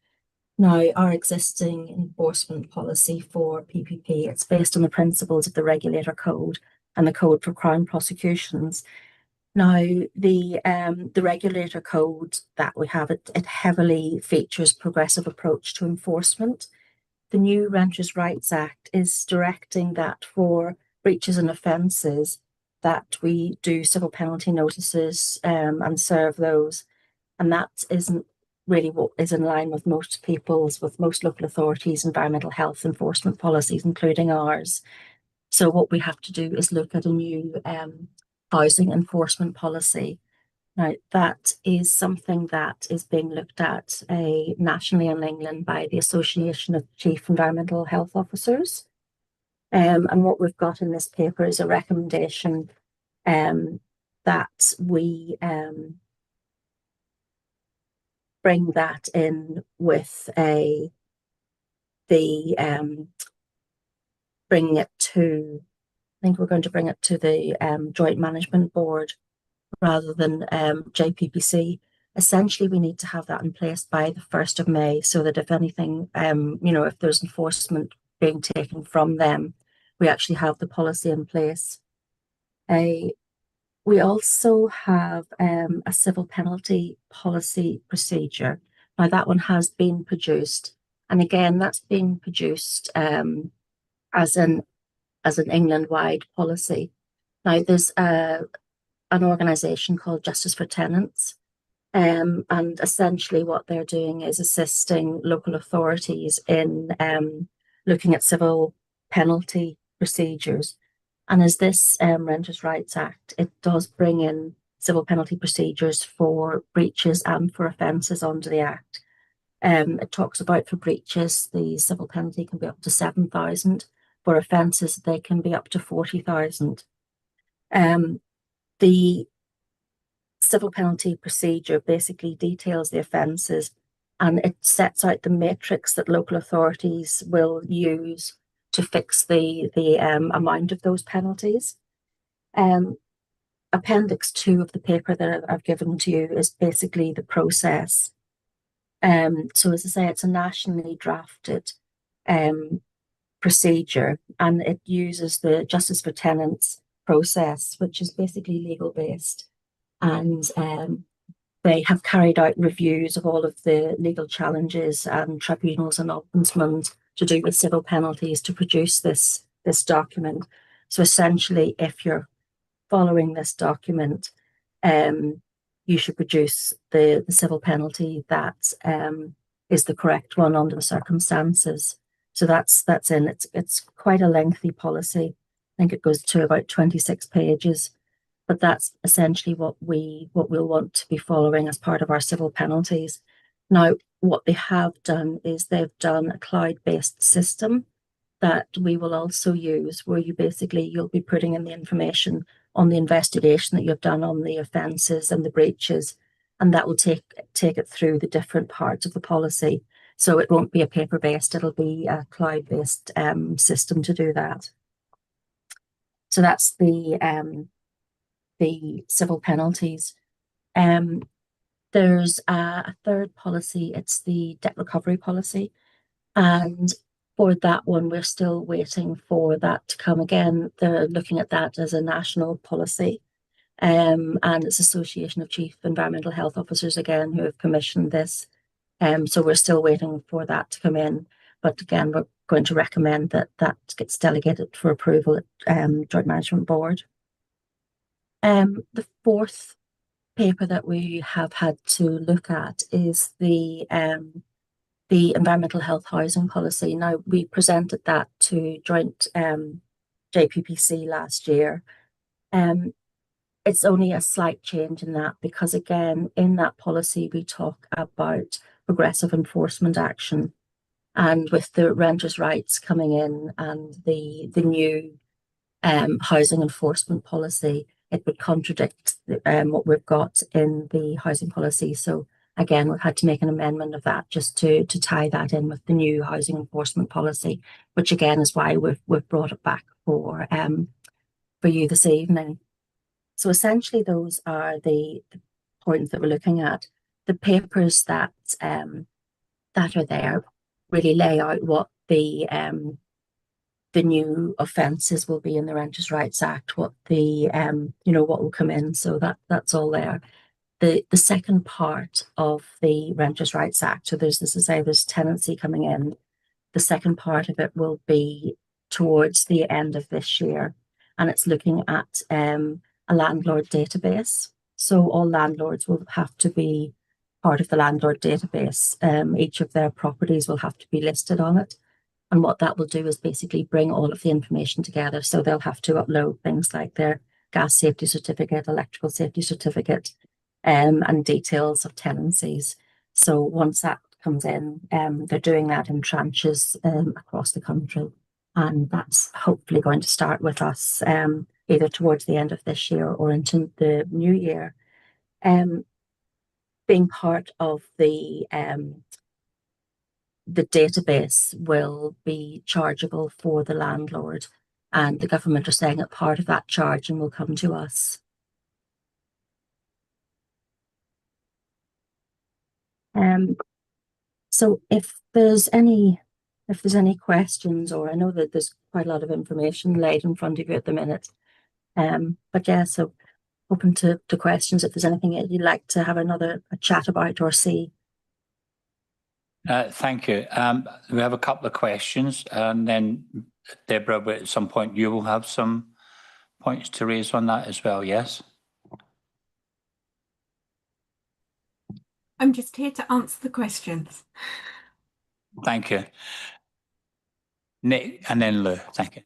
Now, our existing enforcement policy for PPP, it's based on the principles of the Regulator Code and the Code for Crown Prosecutions. Now, the Regulator Code that we have, it heavily features progressive approach to enforcement. The new Renters' Rights Act is directing that for breaches and offences that we do civil penalty notices and serve those. And that isn't really what is in line with most local authorities' environmental health enforcement policies, including ours. So what we have to do is look at a new housing enforcement policy. Now, that is something that is being looked at nationally in England by the Association of Chief Environmental Health Officers. And what we've got in this paper is a recommendation that we bring that in with bringing it to, I think we're going to bring it to the Joint Management Board rather than JPPC. Essentially, we need to have that in place by the 1st of May so that if anything, if there's enforcement being taken from them, we actually have the policy in place. We also have a civil penalty policy procedure. Now, that one has been produced. And again, that's being produced as an England-wide policy. Now, there's an organisation called Justice for Tenants. And essentially what they're doing is assisting local authorities in looking at civil penalty procedures. And as this Renters' Rights Act, it does bring in civil penalty procedures for breaches and for offences under the Act. It talks about for breaches, the civil penalty can be up to 7,000. For offences, they can be up to 40,000. The civil penalty procedure basically details the offences and it sets out the matrix that local authorities will use to fix the amount of those penalties. Appendix 2 of the paper that I've given to you is basically the process. So as I say, it's a nationally drafted procedure, and it uses the Justice for Tenants process, which is basically legal based. And they have carried out reviews of all of the legal challenges and tribunals and ombudsmen to do with civil penalties to produce this document. So essentially, if you're following this document, you should produce the civil penalty that is the correct one under the circumstances. So that's in. It's quite a lengthy policy. I think it goes to about 26 pages, but that's essentially what we'll want to be following as part of our civil penalties. Now, what they have done is they've done a cloud-based system that we will also use, where you'll be putting in the information on the investigation that you've done on the offences and the breaches, and that will take it through the different parts of the policy. So it won't be a paper-based, it'll be a cloud-based system to do that. So that's the civil penalties. There's a third policy, it's the debt recovery policy. And for that one, we're still waiting for that to come again. They're looking at that as a national policy. And it's Association of Chief Environmental Health Officers again who have commissioned this. So we're still waiting for that to come in. But again, we're going to recommend that that gets delegated for approval at Joint Management Board. The fourth paper that we have had to look at is the Environmental Health Housing Policy. Now, we presented that to Joint JPPC last year. It's only a slight change in that because, again, in that policy, we talk about progressive enforcement action. And with the renters' rights coming in and the new housing enforcement policy, it would contradict what we've got in the housing policy. So again, we've had to make an amendment of that just to tie that in with the new housing enforcement policy, which again is why we've brought it back for you this evening. So essentially, those are the points that we're looking at. The papers that are there really lay out what the new offences will be in the Renters' Rights Act, what the what will come in. So that's all there. The second part of the Renters' Rights Act, so there's, as I say, there's tenancy coming in. The second part of it will be towards the end of this year, and it's looking at a landlord database. So all landlords will have to be part of the landlord database. Each of their properties will have to be listed on it. And what that will do is basically bring all of the information together. So they'll have to upload things like their gas safety certificate, electrical safety certificate, and details of tenancies. So once that comes in, they're doing that in tranches across the country. And that's hopefully going to start with us either towards the end of this year or into the new year. Being part of the database will be chargeable for the landlord, and the government are saying that part of that charging will come to us. So if there's any questions, or I know that there's quite a lot of information laid in front of you at the minute, but yeah, so open to questions if there's anything that you'd like to have a chat about or see. Thank you. We have a couple of questions, and then Deborah, at some point you will have some points to raise on that as well, yes? I'm just here to answer the questions. Thank you. Nick, and then Lou, thank you.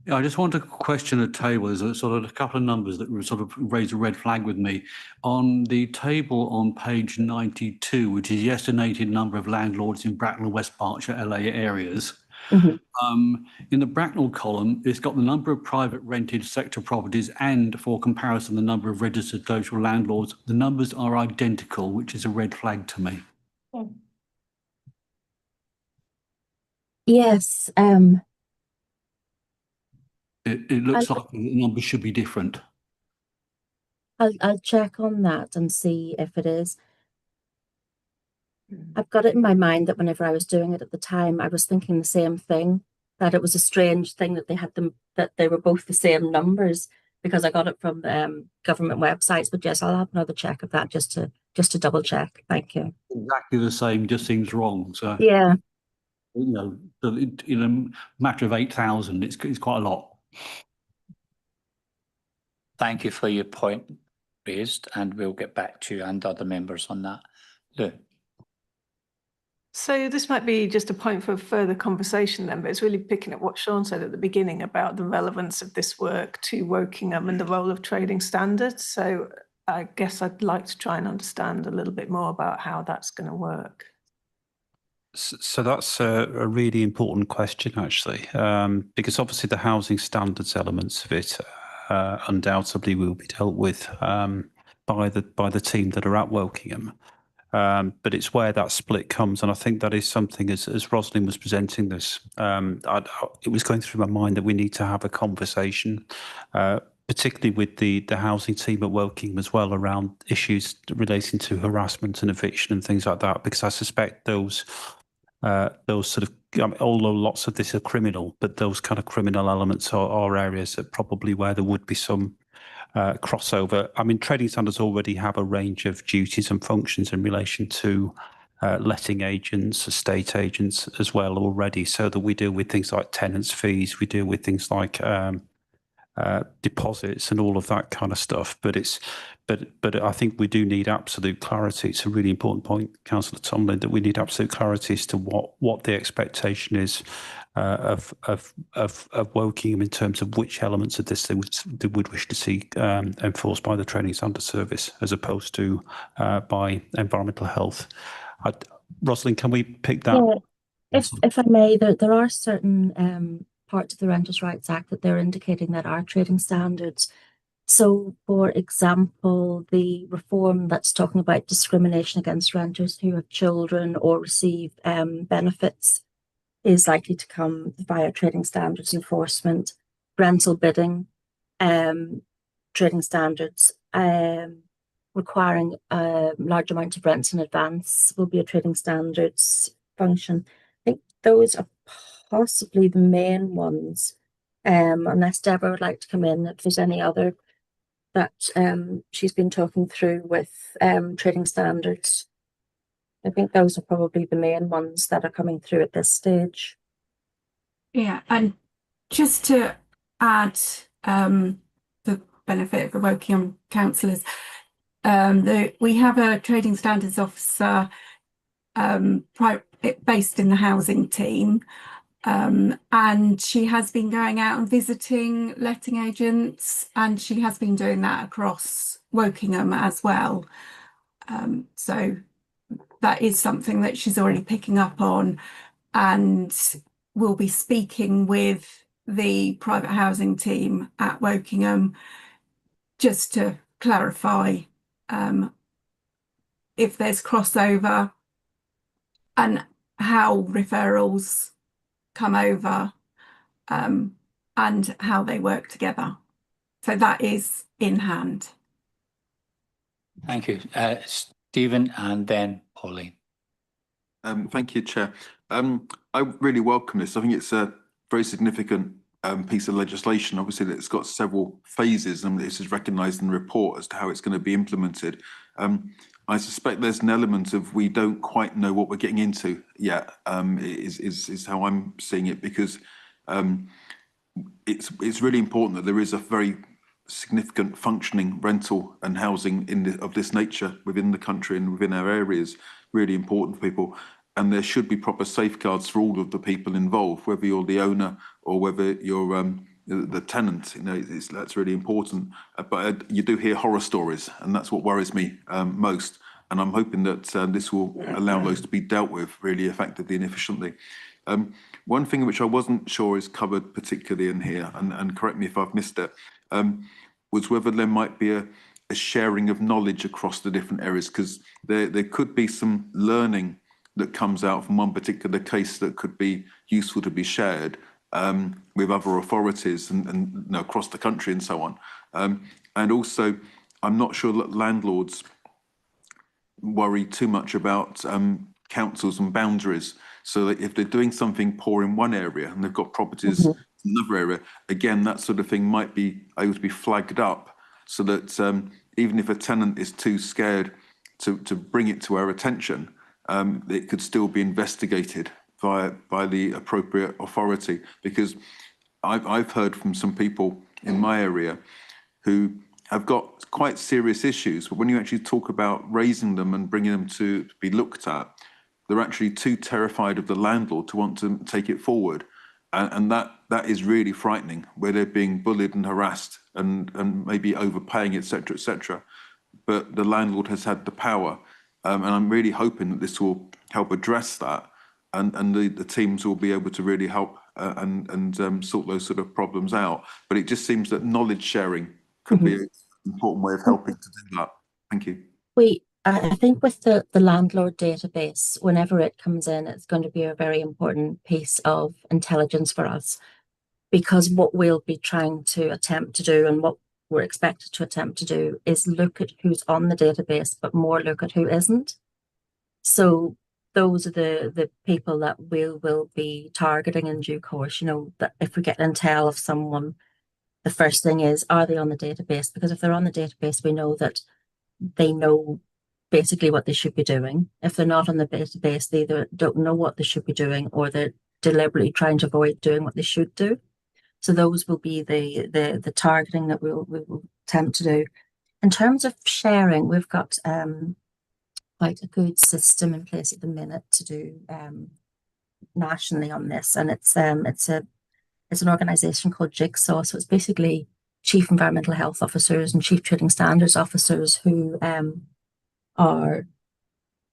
Yeah, I just want to question the table. There's a sort of a couple of numbers that sort of raise a red flag with me. On the table on page 92, which is the estimated number of landlords in Bracknell, West Berkshire, LA areas. In the Bracknell column, it's got the number of private rented sector properties and, for comparison, the number of registered social landlords. The numbers are identical, which is a red flag to me. Yes. It looks like the numbers should be different. I'll check on that and see if it is. I've got it in my mind that whenever I was doing it at the time, I was thinking the same thing, that it was a strange thing that they had them, that they were both the same numbers, because I got it from government websites. But yes, I'll have another check of that just to double check. Thank you. Exactly the same, just seems wrong. So, Yeah. you know, in a matter of 8,000, it's quite a lot. Thank you for your point raised, and we'll get back to you and other members on that. Lou. So this might be just a point for further conversation then, but it's really picking up what Sean said at the beginning about the relevance of this work to Wokingham and the role of trading standards. So I guess I'd like to try and understand a little bit more about how that's going to work. So that's a really important question, actually, because obviously the housing standards elements of it undoubtedly will be dealt with by the team that are at Wokingham. But it's where that split comes, and I think that is something, as Rosalind was presenting this, it was going through my mind that we need to have a conversation, particularly with the housing team at Wokingham as well, around issues relating to harassment and eviction and things like that, because I suspect those sort of, although lots of this are criminal, but those kind of criminal elements are areas that probably where there would be some crossover. I mean, trading standards already have a range of duties and functions in relation to letting agents, estate agents as well already, so that we deal with things like tenants' fees, we deal with things like deposits and all of that kind of stuff. But I think we do need absolute clarity. It's a really important point, Councillor Tomlin, that we need absolute clarity as to what the expectation is of Wokingham in terms of which elements of this they would wish to see enforced by the Training Standards Service as opposed to by environmental health. Rosalind, can we pick that? Yeah, if I may, there are certain parts of the Renters' Rights Act that they're indicating that are trading standards. So, for example, the reform that's talking about discrimination against renters who have children or receive benefits is likely to come via trading standards enforcement. Rental bidding, trading standards, requiring a large amount of rents in advance will be a trading standards function. I think those are possibly the main ones, unless Deborah would like to come in, if there's any other that she's been talking through with trading standards. I think those are probably the main ones that are coming through at this stage. Yeah, and just to add the benefit for Wokingham councillors, we have a trading standards officer based in the housing team, and she has been going out and visiting letting agents, and she has been doing that across Wokingham as well. So that is something that she's already picking up on, and will be speaking with the private housing team at Wokingham just to clarify if there's crossover and how referrals come over and how they work together. So that is in hand. Thank you. Stephen and then Pauline. Thank you, Chair. I really welcome this. I think it's a very significant piece of legislation. Obviously, it's got several phases, and this is recognised in the report as to how it's going to be implemented. I suspect there's an element of we don't quite know what we're getting into yet, is how I'm seeing it, because it's really important that there is a very significant functioning rental and housing of this nature within the country and within our areas. Really important for people, and there should be proper safeguards for all of the people involved, whether you're the owner or whether you're the tenant. You know, that's really important. But you do hear horror stories, and that's what worries me most. And I'm hoping that this will allow those to be dealt with really effectively and efficiently. One thing which I wasn't sure is covered particularly in here, and correct me if I've missed it, was whether there might be a sharing of knowledge across the different areas, because there could be some learning that comes out from one particular case that could be useful to be shared. with other authorities and across the country and so on. And also, I'm not sure that landlords worry too much about councils and boundaries. So that if they're doing something poor in one area and they've got properties in another area, again, that sort of thing might be able to be flagged up so that even if a tenant is too scared to bring it to our attention, it could still be investigated by the appropriate authority. Because I've heard from some people in my area who have got quite serious issues, but when you actually talk about raising them and bringing them to be looked at, they're actually too terrified of the landlord to want to take it forward. And that is really frightening, where they're being bullied and harassed and maybe overpaying, etc., etc. But the landlord has had the power. And I'm really hoping that this will help address that, and the teams will be able to really help and sort those sort of problems out. But it just seems that knowledge sharing could be an important way of helping to do that. Thank you. I think with the landlord database, whenever it comes in, it's going to be a very important piece of intelligence for us, because what we'll be trying to attempt to do and what we're expected to attempt to do is look at who's on the database, but more look at who isn't. So those are the people that we will be targeting in due course. You know, that if we get intel of someone, the first thing is, are they on the database? Because if they're on the database, we know that they know basically what they should be doing. If they're not on the database, they either don't know what they should be doing or they're deliberately trying to avoid doing what they should do. So those will be the targeting that we will attempt to do. In terms of sharing, we've got quite a good system in place at the minute to do nationally on this, and it's an organisation called Jigsaw. So it's basically chief environmental health officers and chief trading standards officers who are,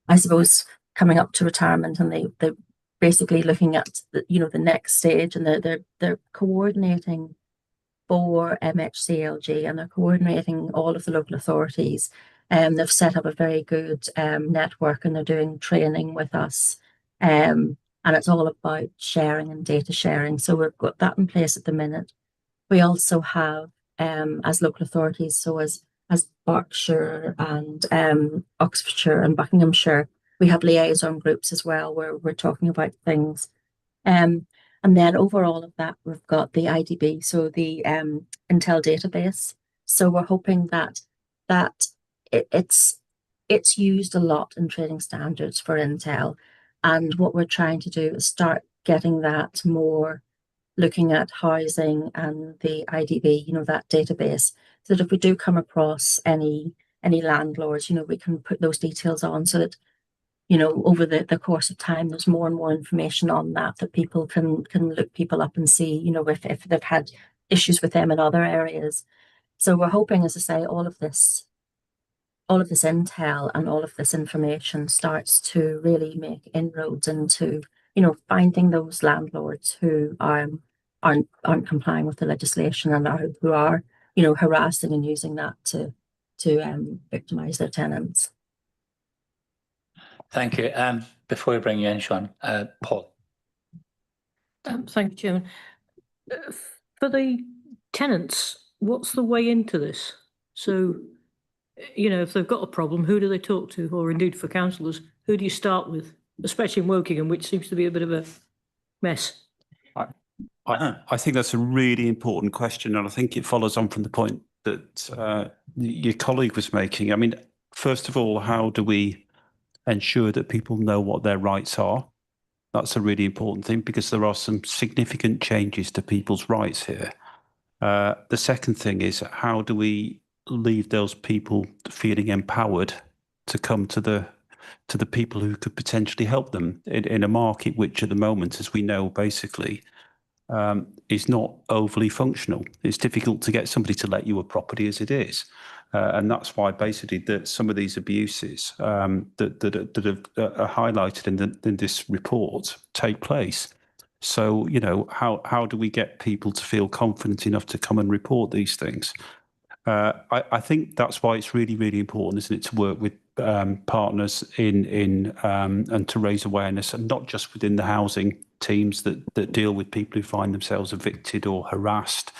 I suppose, coming up to retirement, and they're basically looking at the next stage, and they're coordinating for MHCLG, and they're coordinating all of the local authorities. They've set up a very good network, and they're doing training with us. And it's all about sharing and data sharing. So we've got that in place at the minute. We also have, as local authorities, so as Berkshire and Oxfordshire and Buckinghamshire, we have liaison groups as well where we're talking about things. And then over all of that, we've got the IDB, so the Intel database. So we're hoping that it's used a lot in trading standards for Intel. And what we're trying to do is start getting that more, looking at housing and the IDB, that database, so that if we do come across any landlords, we can put those details on, so that over the course of time, there's more and more information on that people can look people up and see, if they've had issues with them in other areas. So we're hoping, as I say, all of this intel and all of this information starts to really make inroads into, finding those landlords who aren't complying with the legislation and who are, harassing and using that to victimize their tenants. Thank you. Before we bring you in, Sean, Paul. Thank you, Chairman. For the tenants, what's the way into this? So, if they've got a problem, who do they talk to? Or indeed for councillors, who do you start with? Especially in Wokingham, which seems to be a bit of a mess. I think that's a really important question, and I think it follows on from the point that your colleague was making. I mean, first of all, how do we ensure that people know what their rights are? That's a really important thing, because there are some significant changes to people's rights here. The second thing is, how do we leave those people feeling empowered to come to the people who could potentially help them in a market which at the moment, as we know, basically is not overly functional. It's difficult to get somebody to let you a property as it is. And that's why basically that some of these abuses that are highlighted in this report take place. So, how do we get people to feel confident enough to come and report these things? I think that's why it's really, really important, isn't it, to work with partners and to raise awareness, and not just within the housing teams that deal with people who find themselves evicted or harassed.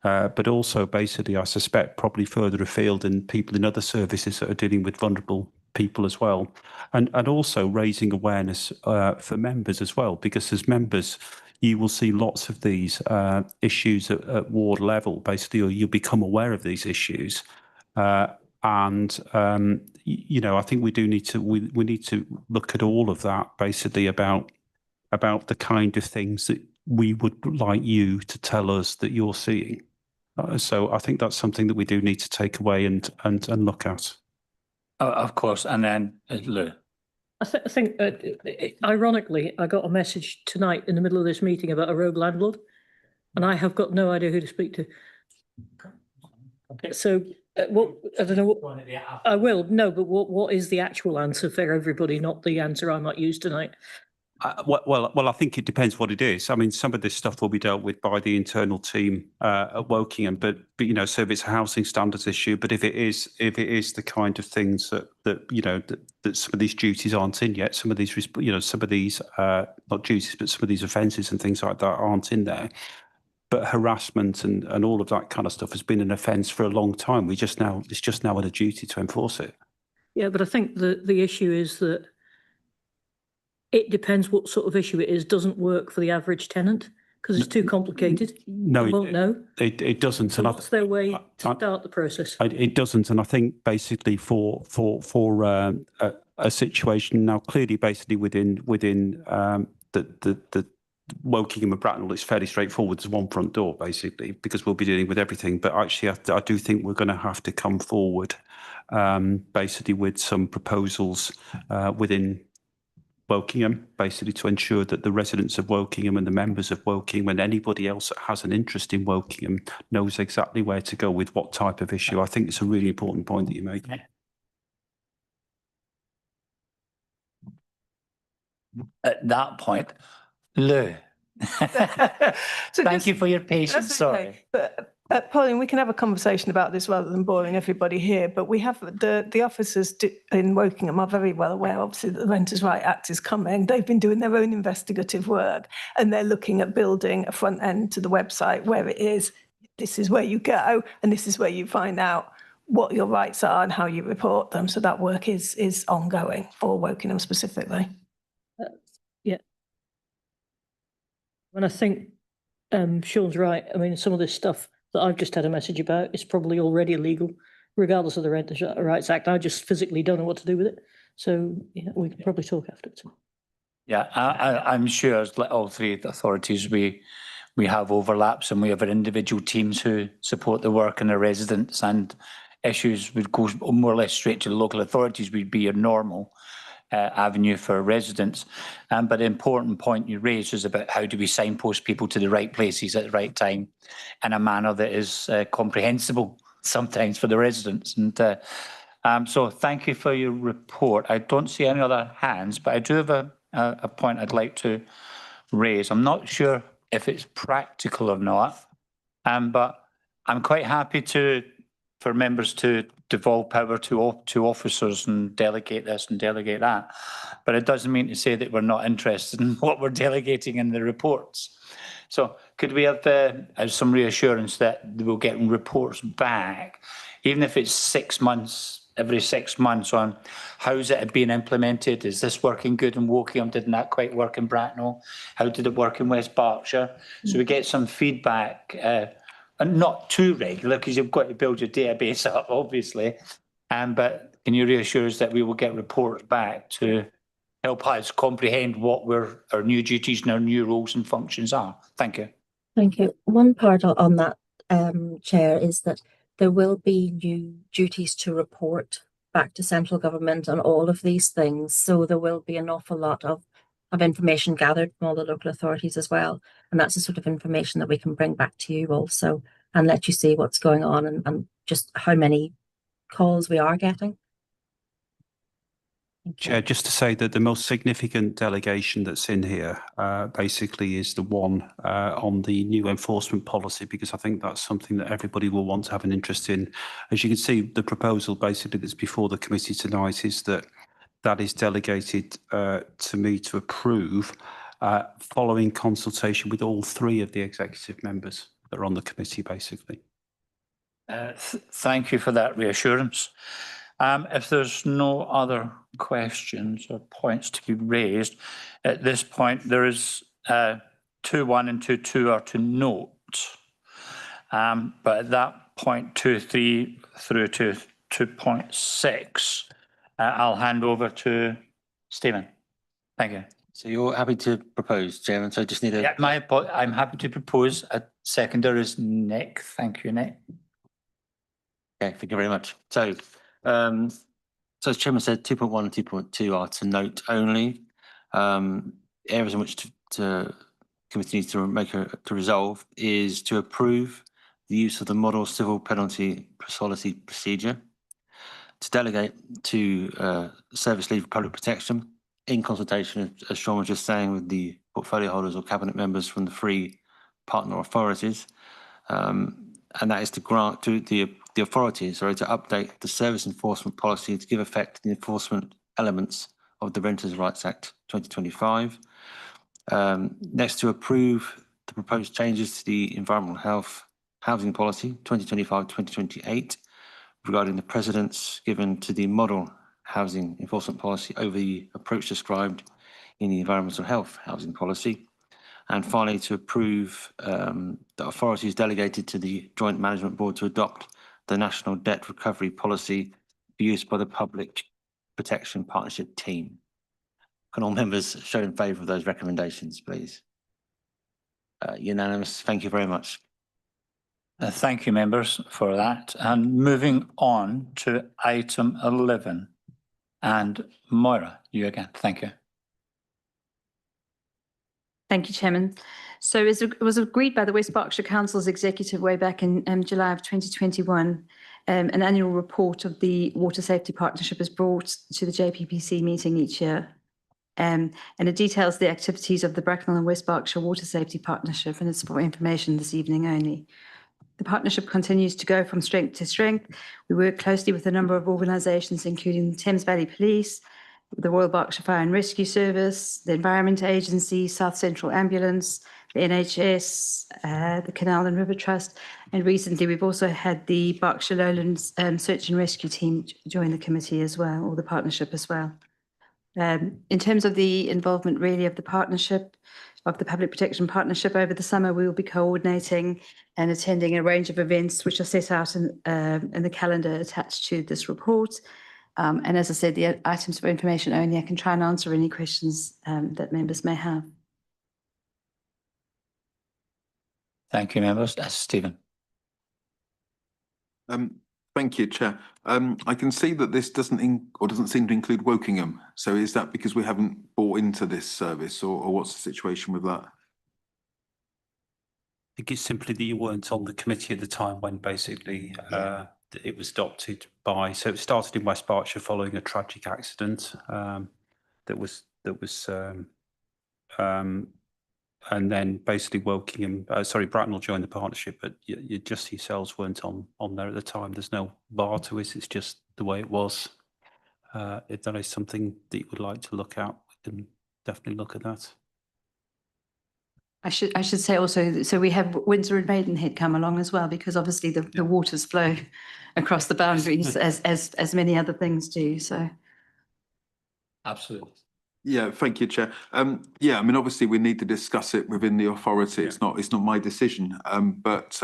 But also basically, I suspect probably further afield in people in other services that are dealing with vulnerable people as well. And also raising awareness for members as well, because as members, you will see lots of these issues at ward level, basically, or you'll become aware of these issues. You know, I think we do need to, we need to look at all of that basically about the kind of things that we would like you to tell us that you're seeing. So I think that's something that we do need to take away and look at. Of course, and then Lou. I think, ironically, I got a message tonight in the middle of this meeting about a rogue landlord, and I have got no idea who to speak to. So, what I don't know. I will no, but what is the actual answer for everybody? Not the answer I might use tonight. Well, I think it depends what it is. I mean, some of this stuff will be dealt with by the internal team at Wokingham, but you know, so if it's a housing standards issue, but if it is the kind of things that you know that some of these duties aren't in yet, some of these some of these not duties, but some of these offences and things like that aren't in there. But harassment and all of that kind of stuff has been an offence for a long time. It's just now a duty to enforce it. Yeah, but I think the issue is that it depends what sort of issue it is. Doesn't work for the average tenant because it's too complicated. No, they won't know. It doesn't. So what's their way to start the process? It doesn't, and I think basically for a situation now, clearly, basically within the Wokingham and Bracknell, it's fairly straightforward. There's one front door, basically, because we'll be dealing with everything. But actually, I do think we're going to have to come forward, basically, with some proposals within Wokingham, basically to ensure that the residents of Wokingham and the members of Wokingham and anybody else that has an interest in Wokingham knows exactly where to go with what type of issue. I think it's a really important point that you make. At that point, Lou. Thank you for your patience. Sorry. But Pauline, we can have a conversation about this rather than boring everybody here. But we have the officers in Wokingham are very well aware, obviously, that the Renters' Right Act is coming. They've been doing their own investigative work, and they're looking at building a front end to the website where it is. This is where you go, and this is where you find out what your rights are and how you report them. So that work is ongoing for Wokingham specifically. Yeah. And I think Sean's right. I mean, some of this stuff that I've just had a message about is probably already illegal, regardless of the Renters' Rights Act. I just physically don't know what to do with it. So yeah, we can probably talk afterwards. Yeah, I'm sure as all three authorities, we have overlaps and we have our individual teams who support the work and the residents, and issues would go more or less straight to the local authorities would be your normal avenue for residents. But the important point you raised was about how do we signpost people to the right places at the right time in a manner that is comprehensible sometimes for the residents. And so thank you for your report. I don't see any other hands, but I do have a point I'd like to raise. I'm not sure if it's practical or not, but I'm quite happy for members to devolve power to officers and delegate this and delegate that. But it doesn't mean to say that we're not interested in what we're delegating in the reports. So could we have some reassurance that we'll get reports back, even if it's 6 months, every 6 months, on how's it being implemented? Is this working good in Wokingham? Didn't that quite work in Bracknell? How did it work in West Berkshire? So we get some feedback, and not too regular, because you've got to build your database up, obviously. But can you reassure us that we will get reports back to help us comprehend what our new duties and our new roles and functions are? Thank you. Thank you. One part on that, Chair, is that there will be new duties to report back to central government on all of these things. So there will be an awful lot of information gathered from all the local authorities as well. And that's the sort of information that we can bring back to you also and let you see what's going on and just how many calls we are getting. Chair, just to say that the most significant delegation that's in here basically is the one on the new enforcement policy, because I think that's something that everybody will want to have an interest in. As you can see, the proposal basically that's before the committee tonight is that is delegated to me to approve. following consultation with all three of the executive members that are on the committee, basically. Thank you for that reassurance. If there's no other questions or points to be raised, at this point, there is 2.1 and 2.2 are to note. But at that point, 2.3 through to 2.6, I'll hand over to Stephen. Thank you. So you're happy to propose, Chairman, so I just need a... Yeah, I'm happy to propose. A seconder is Nick. Thank you, Nick. Okay, thank you very much. So, so as Chairman said, 2.1 and 2.2 are to note only. Areas in which the committee needs to resolve is to approve the use of the model civil penalty policy procedure, to delegate to service leave of public protection in consultation, as Sean was just saying, with the portfolio holders or cabinet members from the three partner authorities. And that is to grant to the authorities, to update the service enforcement policy to give effect to the enforcement elements of the Renters' Rights Act 2025. Next, to approve the proposed changes to the environmental health housing policy 2025-2028 regarding the precedence given to the model housing enforcement policy over the approach described in the environmental health housing policy. And finally, to approve the authorities delegated to the Joint Management Board to adopt the National Debt Recovery Policy for use by the Public Protection Partnership team. Can all members show in favour of those recommendations, please? Unanimous. Thank you very much. Thank you, members, for that. And moving on to item 11. And Moira, you again. Thank you. Thank you, Chairman. So as it was agreed by the West Berkshire Council's executive way back in July of 2021, an annual report of the Water Safety Partnership is brought to the JPPC meeting each year. And it details the activities of the Bracknell and West Berkshire Water Safety Partnership, and it's for information this evening only. The partnership continues to go from strength to strength. We work closely with a number of organisations, including the Thames Valley Police, the Royal Berkshire Fire and Rescue Service, the Environment Agency, South Central Ambulance, the NHS, the Canal and River Trust, and recently we've also had the Berkshire Lowlands Search and Rescue Team join the committee as well, or the partnership as well. In terms of the involvement really of the partnership, of the Public Protection Partnership over the summer, we will be coordinating and attending a range of events which are set out in the calendar attached to this report. And as I said, the items for information only, I can try and answer any questions that members may have. Thank you, members. Stephen. Thank you, Chair. I can see that this doesn't seem to include Wokingham. So is that because we haven't bought into this service, or what's the situation with that? I think it's simply that you weren't on the committee at the time when basically it was adopted by. So it started in West Berkshire following a tragic accident and then basically Bracknell joined the partnership, but you just yourselves weren't on there at the time. There's no bar to it. It's just the way it was. If that is something that you would like to look at, we can definitely look at that. I should say also, so we have Windsor and Maidenhead come along as well, because obviously the waters flow across the boundaries as many other things do. So, absolutely. Yeah, thank you, Chair. Yeah, I mean, obviously we need to discuss it within the authority. It's not my decision, but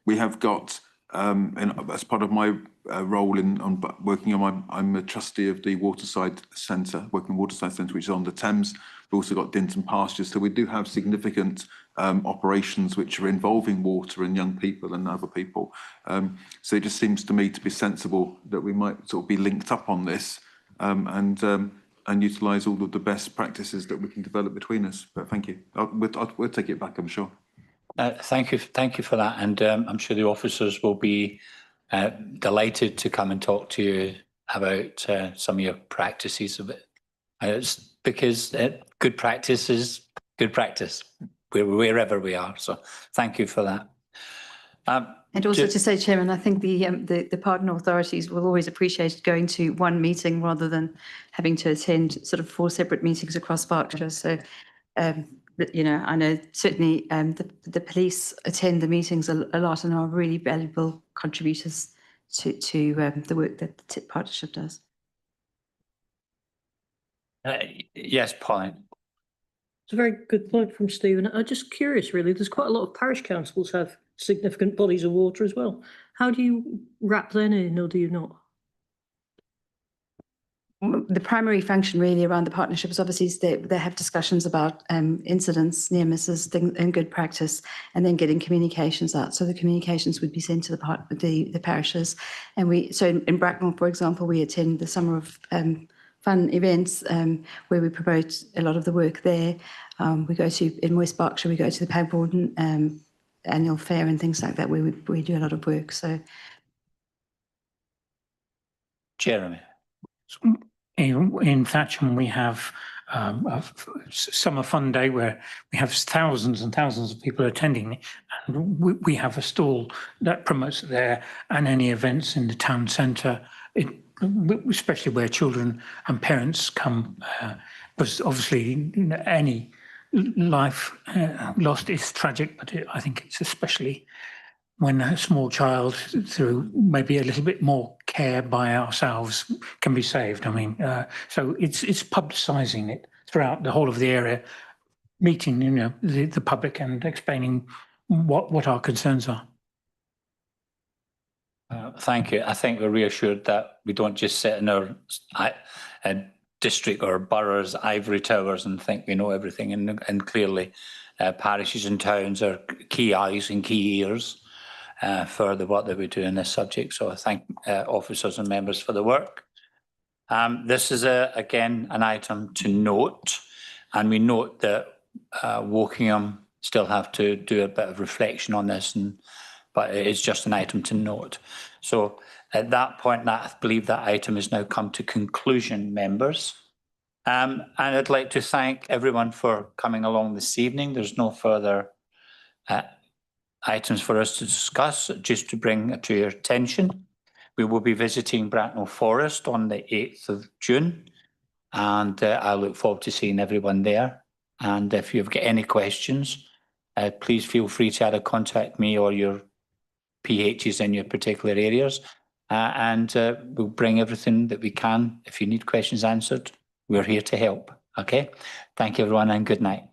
we have got, and as part of my role on working on I'm a trustee of the Waterside Centre, Waterside Centre, which is on the Thames. We've also got Dinton Pastures, so we do have significant operations which are involving water and young people and other people. So it just seems to me to be sensible that we might sort of be linked up on this and utilise all of the best practices that we can develop between us. But thank you. We'll take it back, I'm sure. Thank you for that, and I'm sure the officers will be delighted to come and talk to you about some of your practices of it. It's because good practice is good practice wherever we are. So thank you for that. And also to say, Chairman, I think the partner authorities will always appreciate going to one meeting rather than having to attend sort of 4 separate meetings across Berkshire. So you know, I know certainly the police attend the meetings a lot and are really valuable contributors to the work that the TIP partnership does. Yes, Pauline. It's a very good point from Stephen. I'm just curious, really. There's quite a lot of parish councils have significant bodies of water as well. How do you wrap them in, or do you not? The primary function really around the partnership is obviously they have discussions about incidents, near misses, and good practice, and then getting communications out. So the communications would be sent to the parishes, and so in Bracknell, for example, we attend the Summer of Fun events where we promote a lot of the work there. We go to in West Berkshire, we go to the Pagbourne annual fair and things like that where we do a lot of work. So, Jeremy. In Thatcham, we have a summer fun day where we have thousands and thousands of people attending, and we have a stall that promotes it there, and any events in the town centre, especially where children and parents come, because obviously any life lost is tragic, but I think it's especially when a small child, through maybe a little bit more care by ourselves, can be saved. I mean, so it's publicising it throughout the whole of the area, meeting the public and explaining what our concerns are. Thank you. I think we're reassured that we don't just sit in our district or boroughs' ivory towers and think we know everything. And clearly, parishes and towns are key eyes and key ears for the work that we do in this subject. So I thank officers and members for the work. This is again an item to note, and we note that Wokingham still have to do a bit of reflection on this, but it is just an item to note. So at that point, I believe that item has now come to conclusion, members. And I'd like to thank everyone for coming along this evening. There's no further items for us to discuss. Just to bring to your attention, we will be visiting Bracknell Forest on the 8th of June, and I look forward to seeing everyone there. And if you've got any questions, please feel free to either contact me or your PHs in your particular areas, and we'll bring everything that we can. If you need questions answered, we're here to help. Okay, thank you everyone and good night.